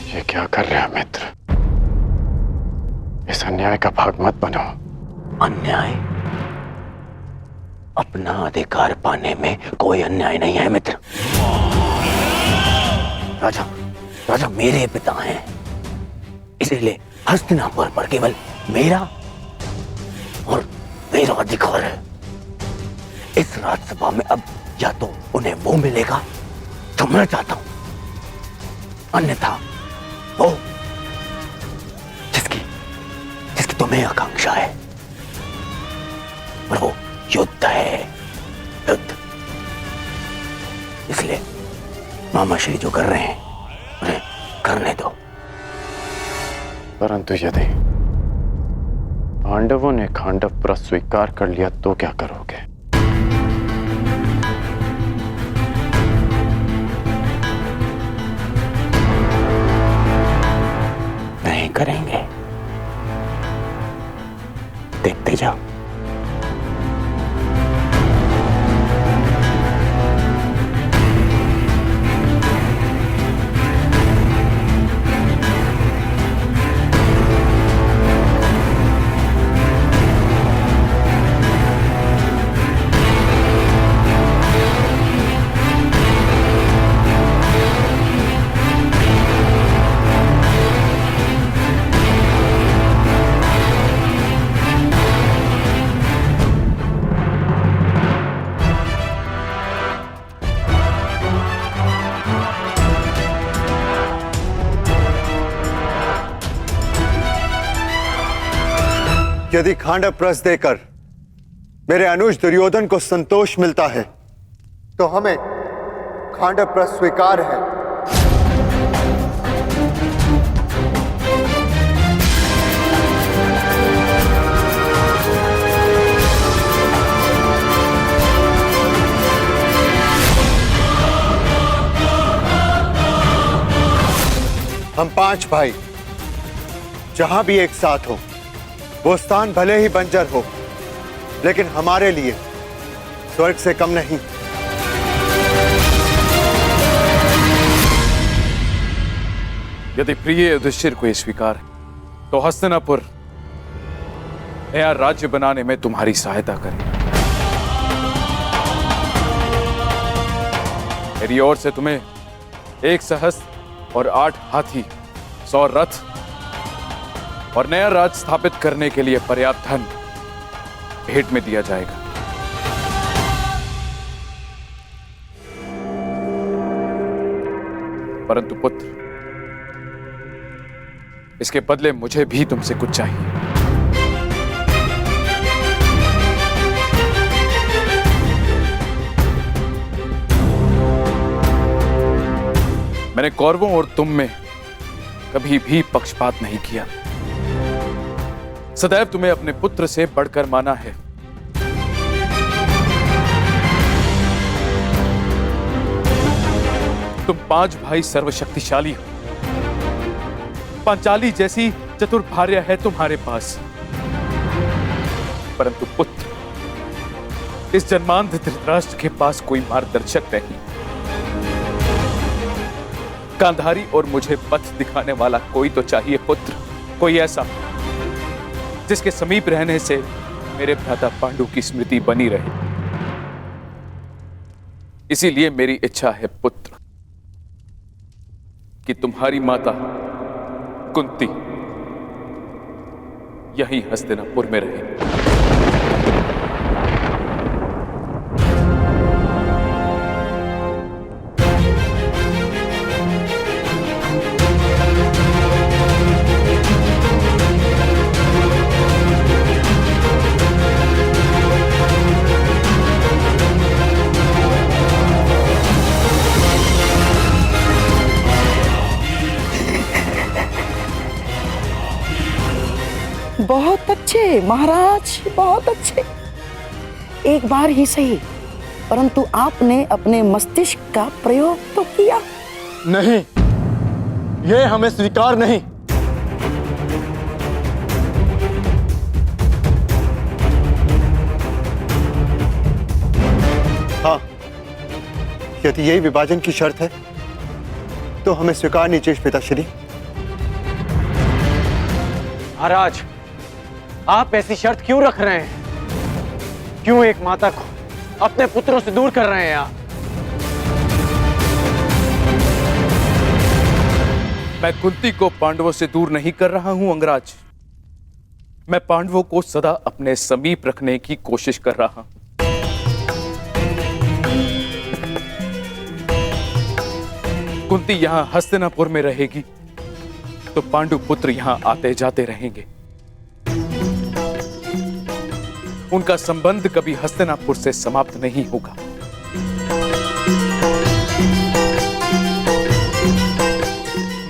Speaker 4: ये क्या कर रहे हैं मित्र? इस अन्याय का भाग मत बनो।
Speaker 3: अन्याय? अपना अधिकार पाने में कोई अन्याय नहीं है मित्र। राजा राजा मेरे पिता हैं, इसीलिए हस्तिनापुर पर केवल मेरा और मेरा अधिकार है। इस राजसभा में अब या तो उन्हें वो मिलेगा जो मैं चाहता हूं, अन्यथा वो जिसकी तुम्हें आकांक्षा है, और वो युद्ध है, युद्ध। इसलिए मामा श्री जो कर रहे हैं उन्हें करने दो।
Speaker 4: परंतु यदि पांडवों ने खांडवपुरा स्वीकार कर लिया तो क्या करोगे?
Speaker 3: नहीं करेंगे, देखते जाओ।
Speaker 1: यदि खांडव प्रस देकर मेरे अनुज दुर्योधन को संतोष मिलता है तो हमें खांडव प्रस स्वीकार है। हम 5 भाई जहां भी एक साथ हो, वो स्थान भले ही बंजर हो, लेकिन हमारे लिए स्वर्ग से कम नहीं।
Speaker 6: यदि प्रिय युधिष्ठिर को ये स्वीकार है तो हस्तिनापुर नया राज्य बनाने में तुम्हारी सहायता करें। मेरी ओर से तुम्हें 1 सहस्त्र और 8 हाथी, 100 रथ और नया राज स्थापित करने के लिए पर्याप्त धन भेंट में दिया जाएगा। परंतु पुत्र, इसके बदले मुझे भी तुमसे कुछ चाहिए। मैंने कौरवों और तुम में कभी भी पक्षपात नहीं किया, सदैव तुम्हें अपने पुत्र से बढ़कर माना है। तुम 5 भाई सर्वशक्तिशाली हो, पांचाली जैसी चतुर भार्या है तुम्हारे पास, परंतु पुत्र, इस जन्मांध धृतराष्ट्र के पास कोई मार्गदर्शक नहीं। गांधारी और मुझे पथ दिखाने वाला कोई तो चाहिए पुत्र, कोई ऐसा जिसके समीप रहने से मेरे भ्राता पांडु की स्मृति बनी रहे। इसीलिए मेरी इच्छा है पुत्र कि तुम्हारी माता कुंती यहीं हस्तिनापुर में रहे।
Speaker 2: बहुत अच्छे महाराज, बहुत अच्छे। एक बार ही सही, परंतु आपने अपने मस्तिष्क का प्रयोग तो किया।
Speaker 7: नहीं, यह हमें स्वीकार नहीं।
Speaker 1: हाँ, यदि यही विभाजन की शर्त है तो हमें स्वीकार नहीं चाहिए पिताश्री।
Speaker 9: महाराज, आप ऐसी शर्त क्यों रख रहे हैं? क्यों एक माता को
Speaker 3: अपने पुत्रों से दूर कर रहे हैं आप।
Speaker 6: मैं कुंती को पांडवों से दूर नहीं कर रहा हूं अंगराज। मैं पांडवों को सदा अपने समीप रखने की कोशिश कर रहा हूं। कुंती यहां हस्तिनापुर में रहेगी तो पांडु पुत्र यहां आते जाते रहेंगे। उनका संबंध कभी हस्तिनापुर से समाप्त नहीं होगा।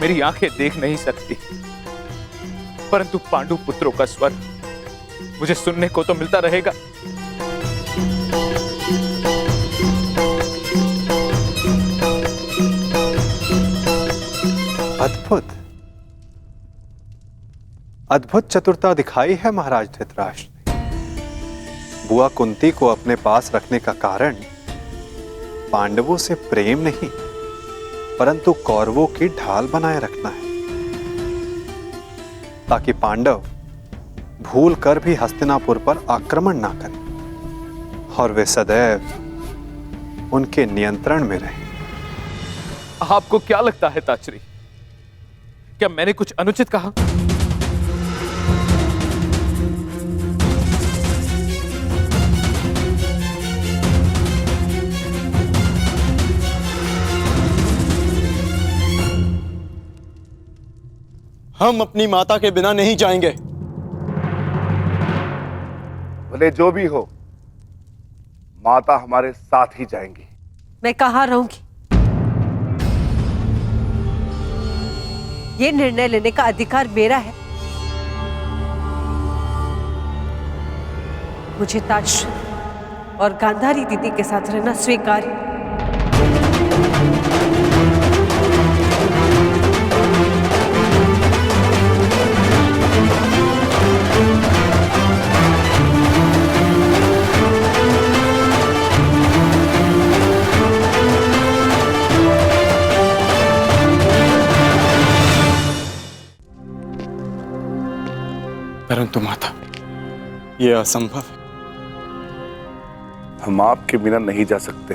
Speaker 6: मेरी आंखें देख नहीं सकती, परंतु पांडु पुत्रों का स्वर मुझे सुनने को तो मिलता रहेगा।
Speaker 1: अद्भुत अद्भुत चतुरता दिखाई है महाराज धृतराष्ट्र ने। बुआ कुंती को अपने पास रखने का कारण पांडवों से प्रेम नहीं, परंतु कौरवों की ढाल बनाए रखना है, ताकि पांडव भूल कर भी हस्तिनापुर पर आक्रमण ना करें और वे सदैव उनके नियंत्रण में रहें।
Speaker 6: आपको क्या लगता है ताचरी, क्या मैंने कुछ अनुचित कहा?
Speaker 7: हम अपनी माता के बिना नहीं जाएंगे।
Speaker 12: भले जो भी हो, माता हमारे साथ ही जाएंगी।
Speaker 8: मैं कहाँ रहूंगी? ये निर्णय लेने का अधिकार मेरा है। मुझे ताजश्री और गांधारी दीदी के साथ रहना स्वीकार है।
Speaker 7: परंतु माता, यह असंभव है।
Speaker 12: हम आपके बिना नहीं जा सकते।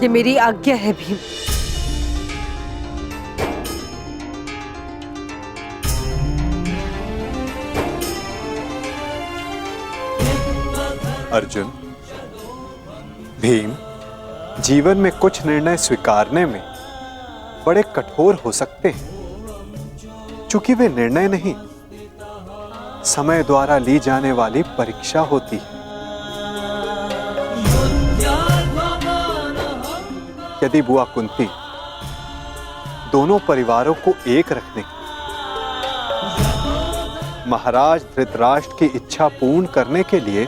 Speaker 8: ये मेरी आज्ञा है भीम।
Speaker 1: अर्जुन, भीम जीवन में कुछ निर्णय स्वीकारने में बड़े कठोर हो सकते हैं, चूंकि वे निर्णय नहीं, समय द्वारा ली जाने वाली परीक्षा होती है। यदि बुआ कुंती दोनों परिवारों को एक रखने, महाराज धृतराष्ट्र की इच्छा पूर्ण करने के लिए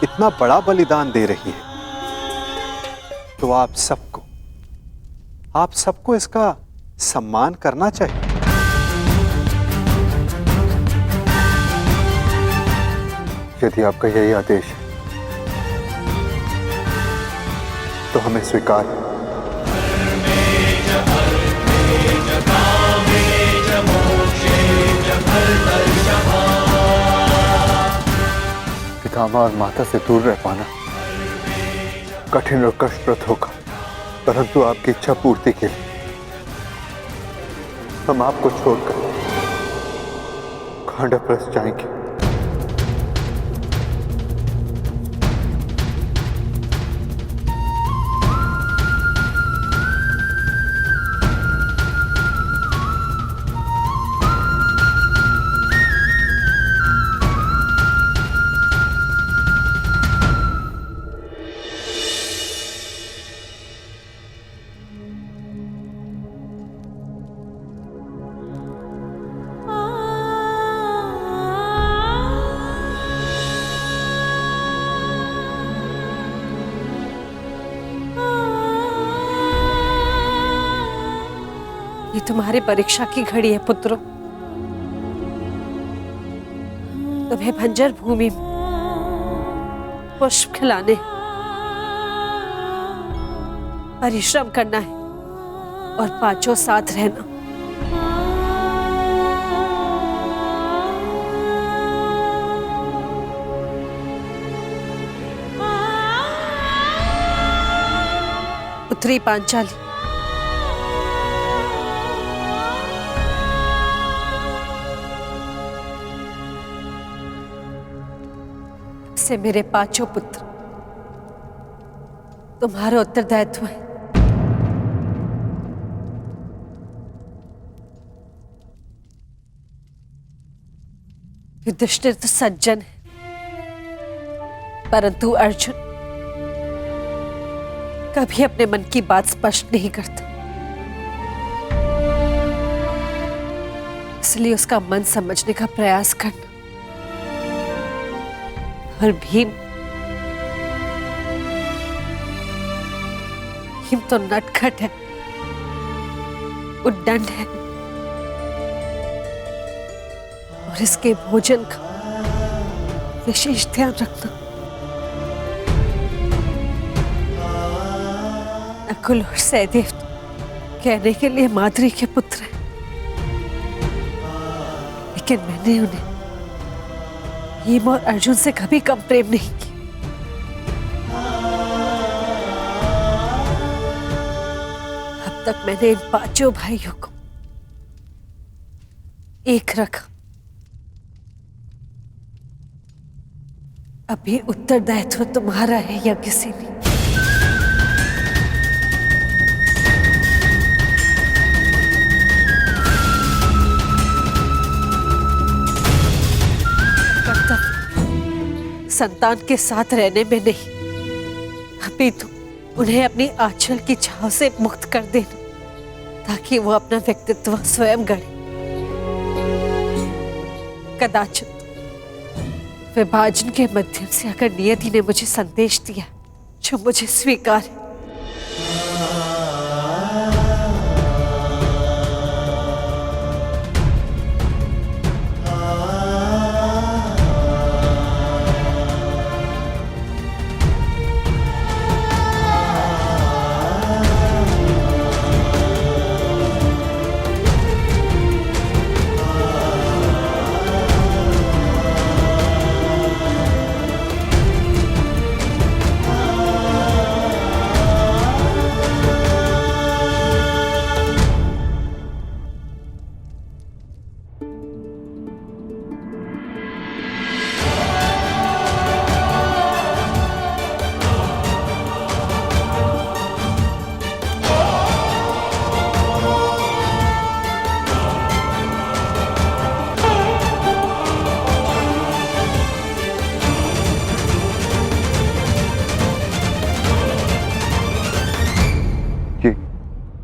Speaker 1: इतना बड़ा बलिदान दे रही है, तो आप सबको इसका सम्मान करना चाहिए।
Speaker 9: यदि आपका यही आदेश है तो हमें स्वीकार है। पितामह और माता से दूर रह पाना कठिन और कष्टप्रद होगा, परंतु आपकी इच्छा पूर्ति के लिए हम आपको छोड़कर खांडवप्रस्थ जाएंगे।
Speaker 8: ये तुम्हारी परीक्षा की घड़ी है पुत्रों। तुम्हें बंजर भूमि में पुष्प खिलाने, परिश्रम करना है और पांचों साथ रहना। पुत्री पांचाली। से मेरे 5 पुत्र तुम्हारा उत्तरदायित्व है। युधिष्ठिर तो सज्जन है, परंतु अर्जुन कभी अपने मन की बात स्पष्ट नहीं करता, इसलिए उसका मन समझने का प्रयास करना। और भीम तो नटखट है, उद्दंड है और इसके भोजन का विशेष ध्यान रखना। नकुल और सहदेव तो कहने के लिए माद्री के पुत्र हैं, लेकिन मैंने उन्हें भीम और अर्जुन से कभी कम प्रेम नहीं किया। अब तक मैंने इन 5 भाइयों को एक रखा, अभी उत्तरदायित्व तुम्हारा है या किसी ने। संतान के साथ रहने में नहीं, अभी तो उन्हें अपनी आंचल की छाव से मुक्त कर देना, ताकि वो अपना व्यक्तित्व स्वयं गढ़े। कदाचित विभाजन के माध्यम से अगर नियति ने मुझे संदेश दिया जो मुझे स्वीकार है,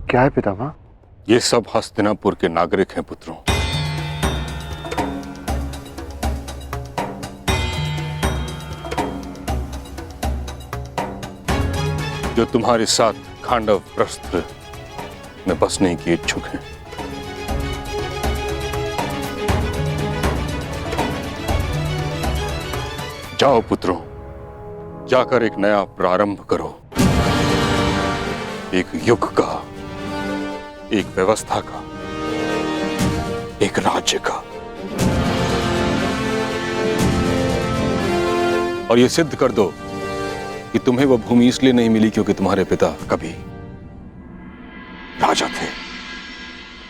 Speaker 9: क्या है पितामह?
Speaker 5: ये सब हस्तिनापुर के नागरिक हैं पुत्रों। जो तुम्हारे साथ खांडव प्रस्थ में बसने की इच्छुक हैं। जाओ पुत्रों, जाकर एक नया प्रारंभ करो, एक युग का, एक व्यवस्था का, एक राज्य का। और ये सिद्ध कर दो कि तुम्हें वह भूमि इसलिए नहीं मिली क्योंकि तुम्हारे पिता कभी राजा थे,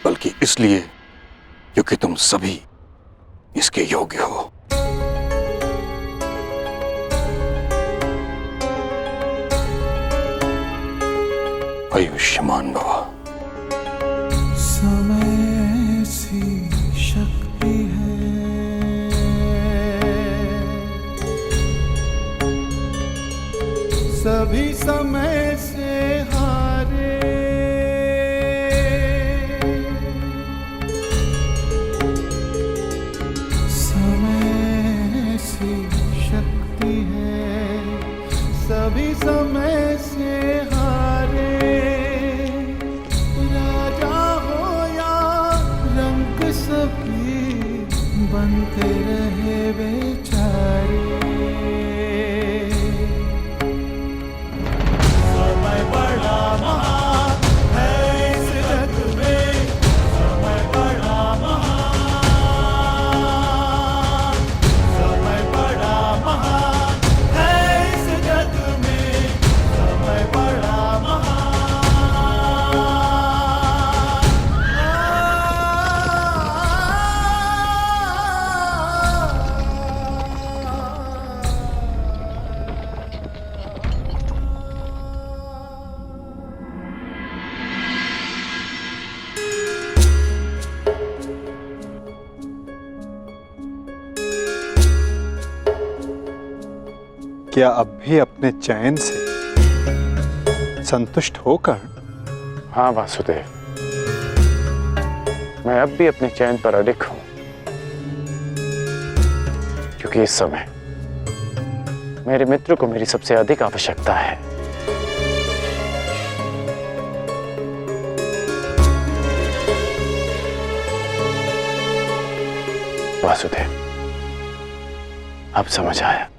Speaker 5: बल्कि इसलिए क्योंकि तुम सभी इसके योग्य हो। आयुष्मान भव।
Speaker 13: समय सी शक्ति है, सभी समय से हारे, समय सी शक्ति है, सभी समय से हारे, बनते रहे बेचारे।
Speaker 1: क्या अब भी अपने चैन से संतुष्ट हो कर्ण?
Speaker 4: हाँ वासुदेव, मैं अब भी अपने चैन पर अडिग हूं, क्योंकि इस समय मेरे मित्र को मेरी सबसे अधिक आवश्यकता है। वासुदेव, अब समझ आया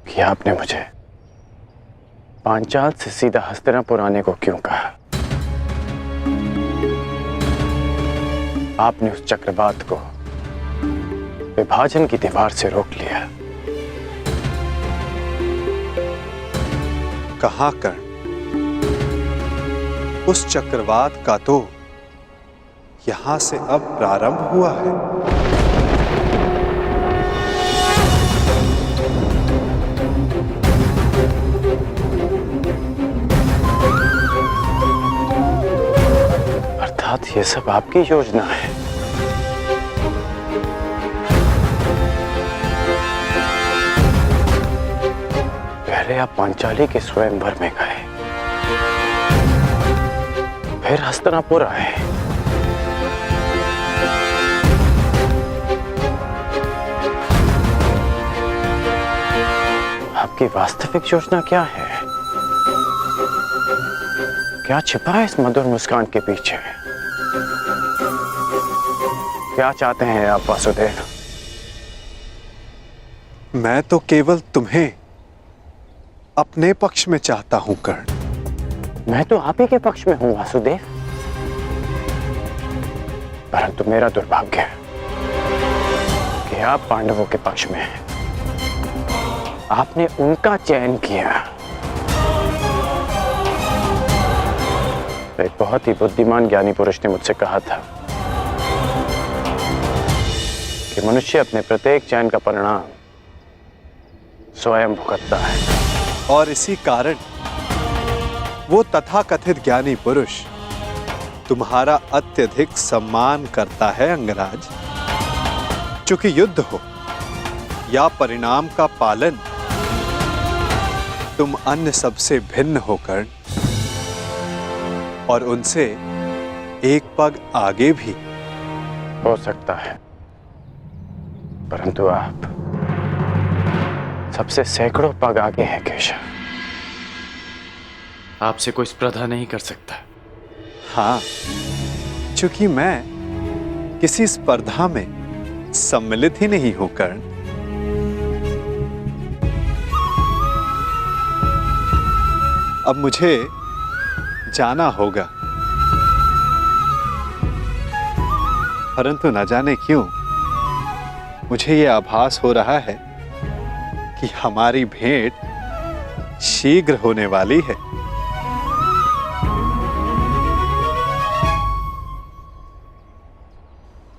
Speaker 4: कि आपने मुझे पांचाल से सीधा हस्तिनापुर आने को क्यों कहा। आपने उस चक्रवात को विभाजन की दीवार से रोक लिया।
Speaker 1: कहाँ कर्ण? उस चक्रवात का तो यहां से अब प्रारंभ हुआ है।
Speaker 4: अर्थात ये सब आपकी योजना है। पहले आप पांचाली के स्वयंवर में गए, फिर हस्तिनापुर आए, आपकी वास्तविक योजना क्या है? क्या छिपा है इस मधुर मुस्कान के पीछे? क्या चाहते हैं आप वासुदेव?
Speaker 1: मैं तो केवल तुम्हें अपने पक्ष में चाहता हूं कर्ण।
Speaker 4: मैं तो आप ही के पक्ष में हूं वासुदेव, परंतु मेरा दुर्भाग्य है कि आप पांडवों के पक्ष में हैं। आपने उनका चयन किया। एक बहुत ही बुद्धिमान ज्ञानी पुरुष ने मुझसे कहा था कि मनुष्य अपने प्रत्येक चयन का परिणाम स्वयं भुगतता है।
Speaker 1: और इसी कारण वो तथाकथित ज्ञानी पुरुष तुम्हारा अत्यधिक सम्मान करता है अंगराज। चूंकि युद्ध हो या परिणाम का पालन, तुम अन्य सबसे भिन्न होकर और उनसे एक पग आगे भी।
Speaker 4: हो सकता है, परंतु आप सबसे सैकड़ों पग आगे हैं केशव। आपसे कोई स्पर्धा नहीं कर सकता।
Speaker 1: हाँ, चूंकि मैं किसी स्पर्धा में सम्मिलित ही नहीं हूं कर्ण। अब मुझे जाना होगा, परंतु न जाने क्यों मुझे यह आभास हो रहा है कि हमारी भेंट शीघ्र होने वाली है।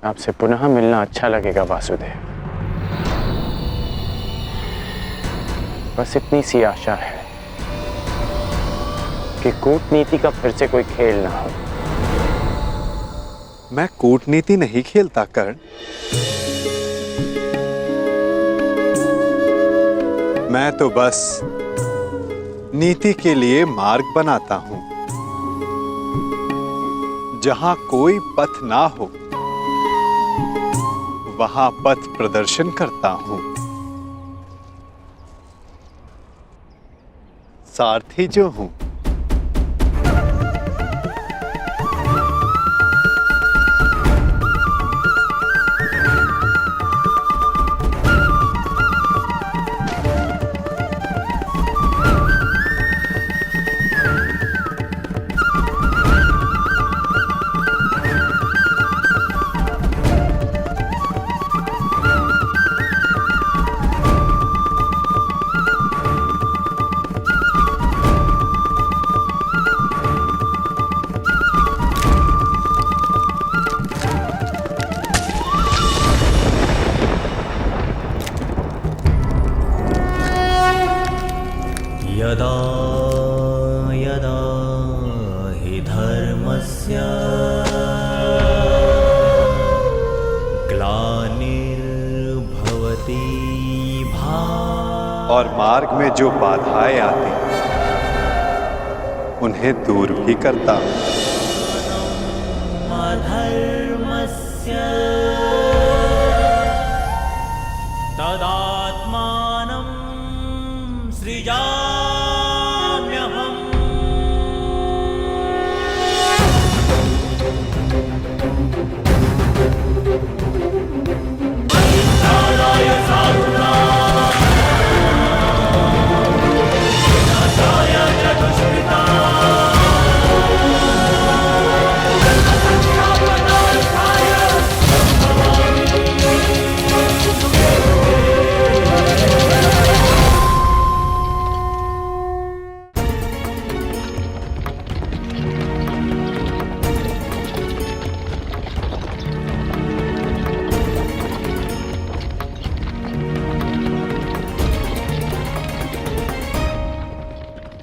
Speaker 4: आपसे पुनः मिलना अच्छा लगेगा वासुदेव। बस इतनी सी आशा है कि कूटनीति का फिर से कोई खेल ना हो।
Speaker 1: मैं कूटनीति नहीं खेलता कर्ण। मैं तो बस नीति के लिए मार्ग बनाता हूं। जहां कोई पथ ना हो वहां पथ प्रदर्शन करता हूं। सारथी जो हूं।
Speaker 13: यदा यदा हि धर्मस्य ग्लानिर्भवति भारत
Speaker 1: और मार्ग में जो बाधाएं आती उन्हें दूर भी करता हूं।
Speaker 13: अधर्मस्य तदात्मानं सृजाम्यहम्। परित्राणाय साधूनां विनाशाय च दुष्कृतां।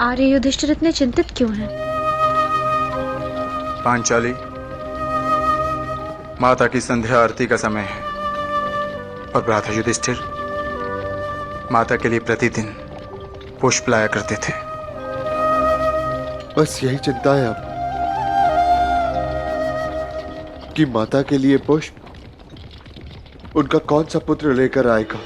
Speaker 14: आर्य युधिष्ठिर इतने चिंतित क्यों हैं?
Speaker 7: पांचाली, माता की संध्या आरती का समय है और भ्राता युधिष्ठिर माता के लिए प्रतिदिन पुष्प लाया करते थे।
Speaker 9: बस यही चिंता है अब कि माता के लिए पुष्प उनका कौन सा पुत्र लेकर आएगा।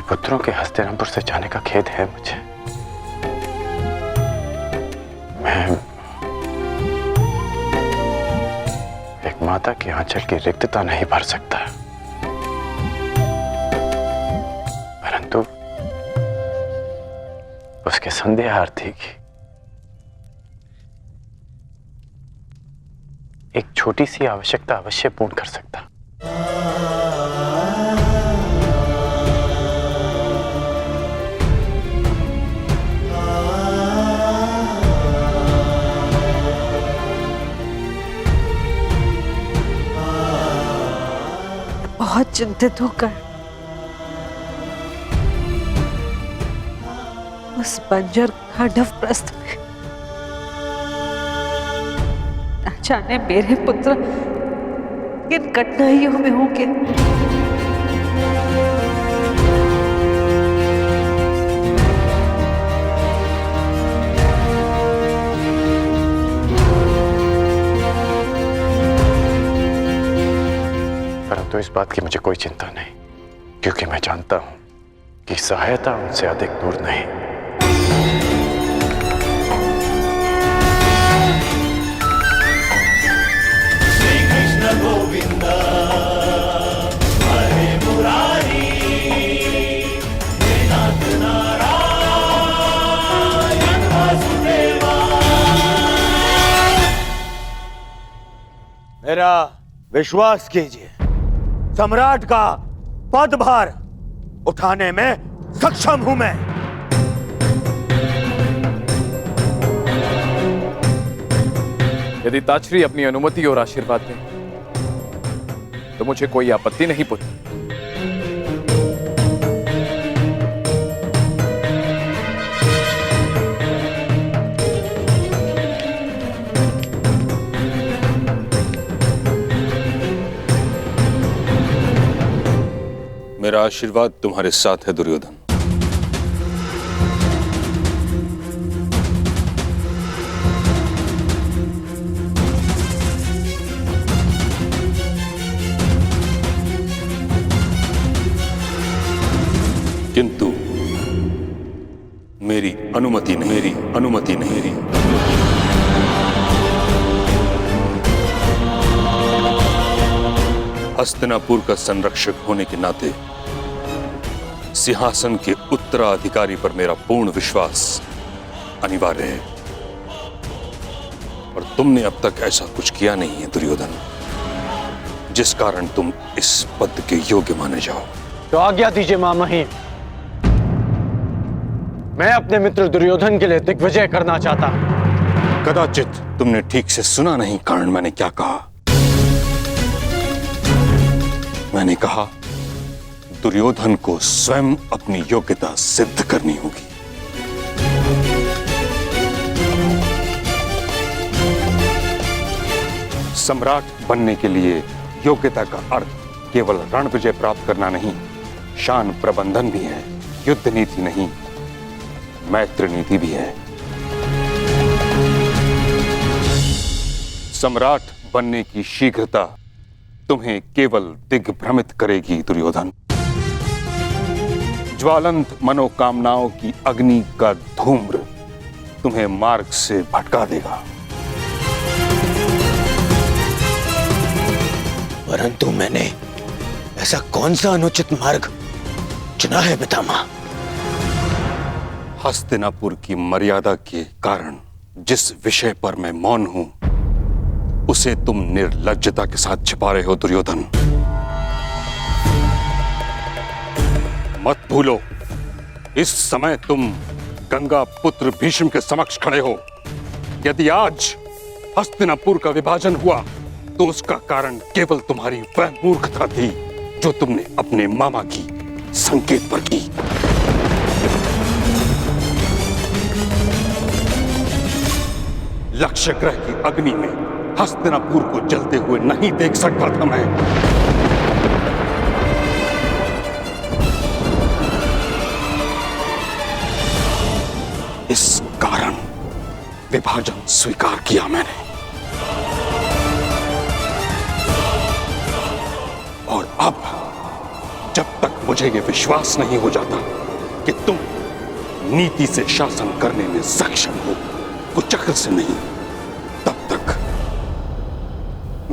Speaker 4: पुत्रों के हस्तिनापुर से जाने का खेद है मुझे। मैं एक माता की आंचल की रिक्तता नहीं भर सकता, परंतु उसके संध्या आरती की एक छोटी सी आवश्यकता अवश्य पूर्ण कर सकता।
Speaker 8: बहुत चिंतित होकर उस बंजर खांडव प्रस्थ में न जाने मेरे पुत्र किन कठिनाइयों में होंगे।
Speaker 4: तो इस बात की मुझे कोई चिंता नहीं, क्योंकि मैं जानता हूं कि सहायता उनसे अधिक दूर नहीं।
Speaker 13: श्री कृष्ण गोविंद हरे मुरारी, हे नाथ नारायण वासुदेवा।
Speaker 3: मेरा विश्वास कीजिए, सम्राट का पदभार उठाने में सक्षम हूं मैं।
Speaker 6: यदि ताचरी अपनी अनुमति और आशीर्वाद दें तो मुझे कोई आपत्ति नहीं पुत्र।
Speaker 5: मेरा आशीर्वाद तुम्हारे साथ है दुर्योधन। किंतु मेरी अनुमति नहीं। हस्तिनापुर का संरक्षक होने के नाते सिंहासन के उत्तराधिकारी पर मेरा पूर्ण विश्वास अनिवार्य है, और तुमने अब तक ऐसा कुछ किया नहीं है दुर्योधन, जिस कारण तुम इस पद के योग्य माने जाओ।
Speaker 4: तो आज्ञा दीजिए महामहिम। मैं अपने मित्र दुर्योधन के लिए दिग्विजय करना चाहता हूं।
Speaker 5: कदाचित तुमने ठीक से सुना नहीं कारण मैंने क्या कहा। मैंने कहा दुर्योधन को स्वयं अपनी योग्यता सिद्ध करनी होगी। सम्राट बनने के लिए योग्यता का अर्थ केवल रण विजय प्राप्त करना नहीं, शान प्रबंधन भी है। युद्ध नीति नहीं, मैत्र नीति भी है। सम्राट बनने की शीघ्रता तुम्हें केवल दिग्भ्रमित करेगी दुर्योधन। ज्वालंत मनोकामनाओं की अग्नि का धूम्र तुम्हें मार्ग से भटका देगा।
Speaker 3: परंतु मैंने ऐसा कौन सा अनुचित मार्ग चुना है पितामह?
Speaker 5: हस्तिनापुर की मर्यादा के कारण जिस विषय पर मैं मौन हूं, उसे तुम निर्लज्जता के साथ छिपा रहे हो दुर्योधन। मत भूलो, इस समय तुम गंगा पुत्र भीष्म के समक्ष खड़े हो। यदि आज हस्तिनापुर का विभाजन हुआ तो उसका कारण केवल तुम्हारी वह मूर्खता थी जो तुमने अपने मामा की संकेत पर की। लक्ष्य ग्रह की अग्नि में हस्तिनापुर को जलते हुए नहीं देख सकता था मैं। इस कारण विभाजन स्वीकार किया मैंने। और अब जब तक मुझे यह विश्वास नहीं हो जाता कि तुम नीति से शासन करने में सक्षम हो, कुचक्र से नहीं, तब तक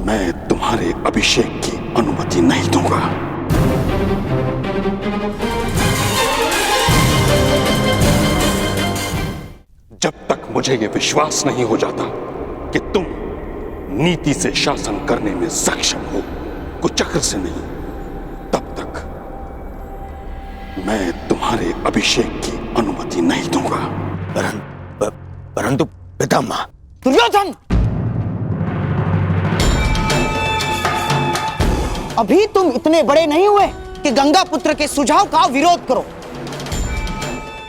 Speaker 5: मैं तुम्हारे अभिषेक की अनुमति नहीं दूंगा। जब तक मुझे यह विश्वास नहीं हो जाता कि तुम नीति से शासन करने में सक्षम हो, कुचक्र से नहीं, तब तक मैं तुम्हारे अभिषेक की अनुमति नहीं दूंगा।
Speaker 3: परंतु पितामह।
Speaker 2: दुर्योधन, अभी तुम इतने बड़े नहीं हुए कि गंगा पुत्र के सुझाव का विरोध करो,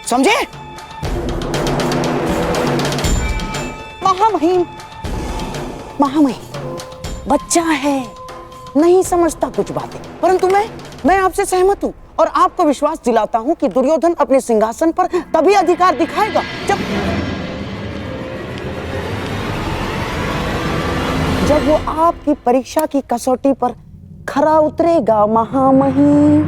Speaker 2: समझे? महामहिम, बच्चा है, नहीं समझता कुछ बातें, परंतु मैं आपसे सहमत हूं और आपको विश्वास दिलाता हूं कि दुर्योधन अपने सिंहासन पर तभी अधिकार दिखाएगा जब वो आपकी परीक्षा की कसौटी पर खरा उतरेगा। महामहिम,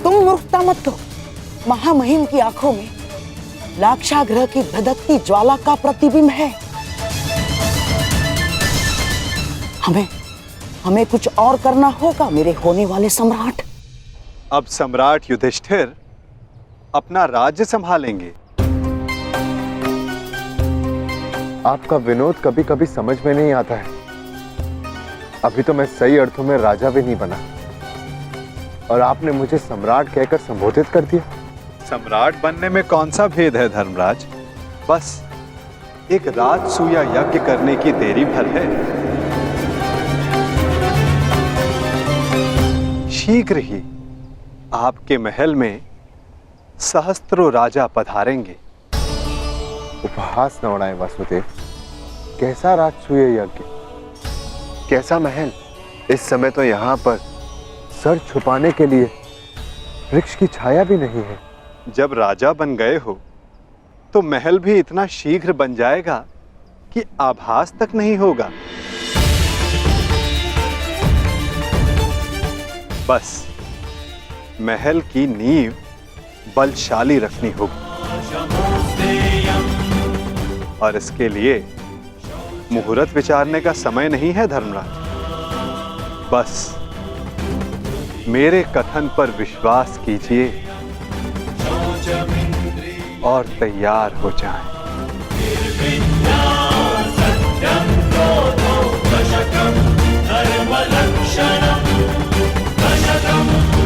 Speaker 2: तुम मूर्खता मत करो। महामहिम की आंखों में लाक्षागृह की धधकती ज्वाला का प्रतिबिंब है। हमें कुछ और करना होगा मेरे होने वाले सम्राट।
Speaker 1: अब सम्राट युधिष्ठिर अपना राज्य संभालेंगे।
Speaker 9: आपका विनोद कभी कभी समझ में नहीं आता है। अभी तो मैं सही अर्थों में राजा भी नहीं बना और आपने मुझे सम्राट कहकर संबोधित कर दिया।
Speaker 1: सम्राट बनने में कौन सा भेद है धर्मराज? बस एक राजसूया यज्ञ करने की देरी भर है। शीघ्र ही आपके महल में सहस्त्रों राजा पधारेंगे।
Speaker 9: उपहास न उड़ाए वासुदेव। कैसा राजसूय यज्ञ, कैसा महल? इस समय तो यहाँ पर सर छुपाने के लिए वृक्ष की छाया भी नहीं है।
Speaker 1: जब राजा बन गए हो तो महल भी इतना शीघ्र बन जाएगा कि आभास तक नहीं होगा। बस महल की नींव बलशाली रखनी होगी और इसके लिए मुहूर्त विचारने का समय नहीं है धर्मराज। बस मेरे कथन पर विश्वास कीजिए और तैयार हो जाएं।
Speaker 13: धर्मलक्षणं दशकम्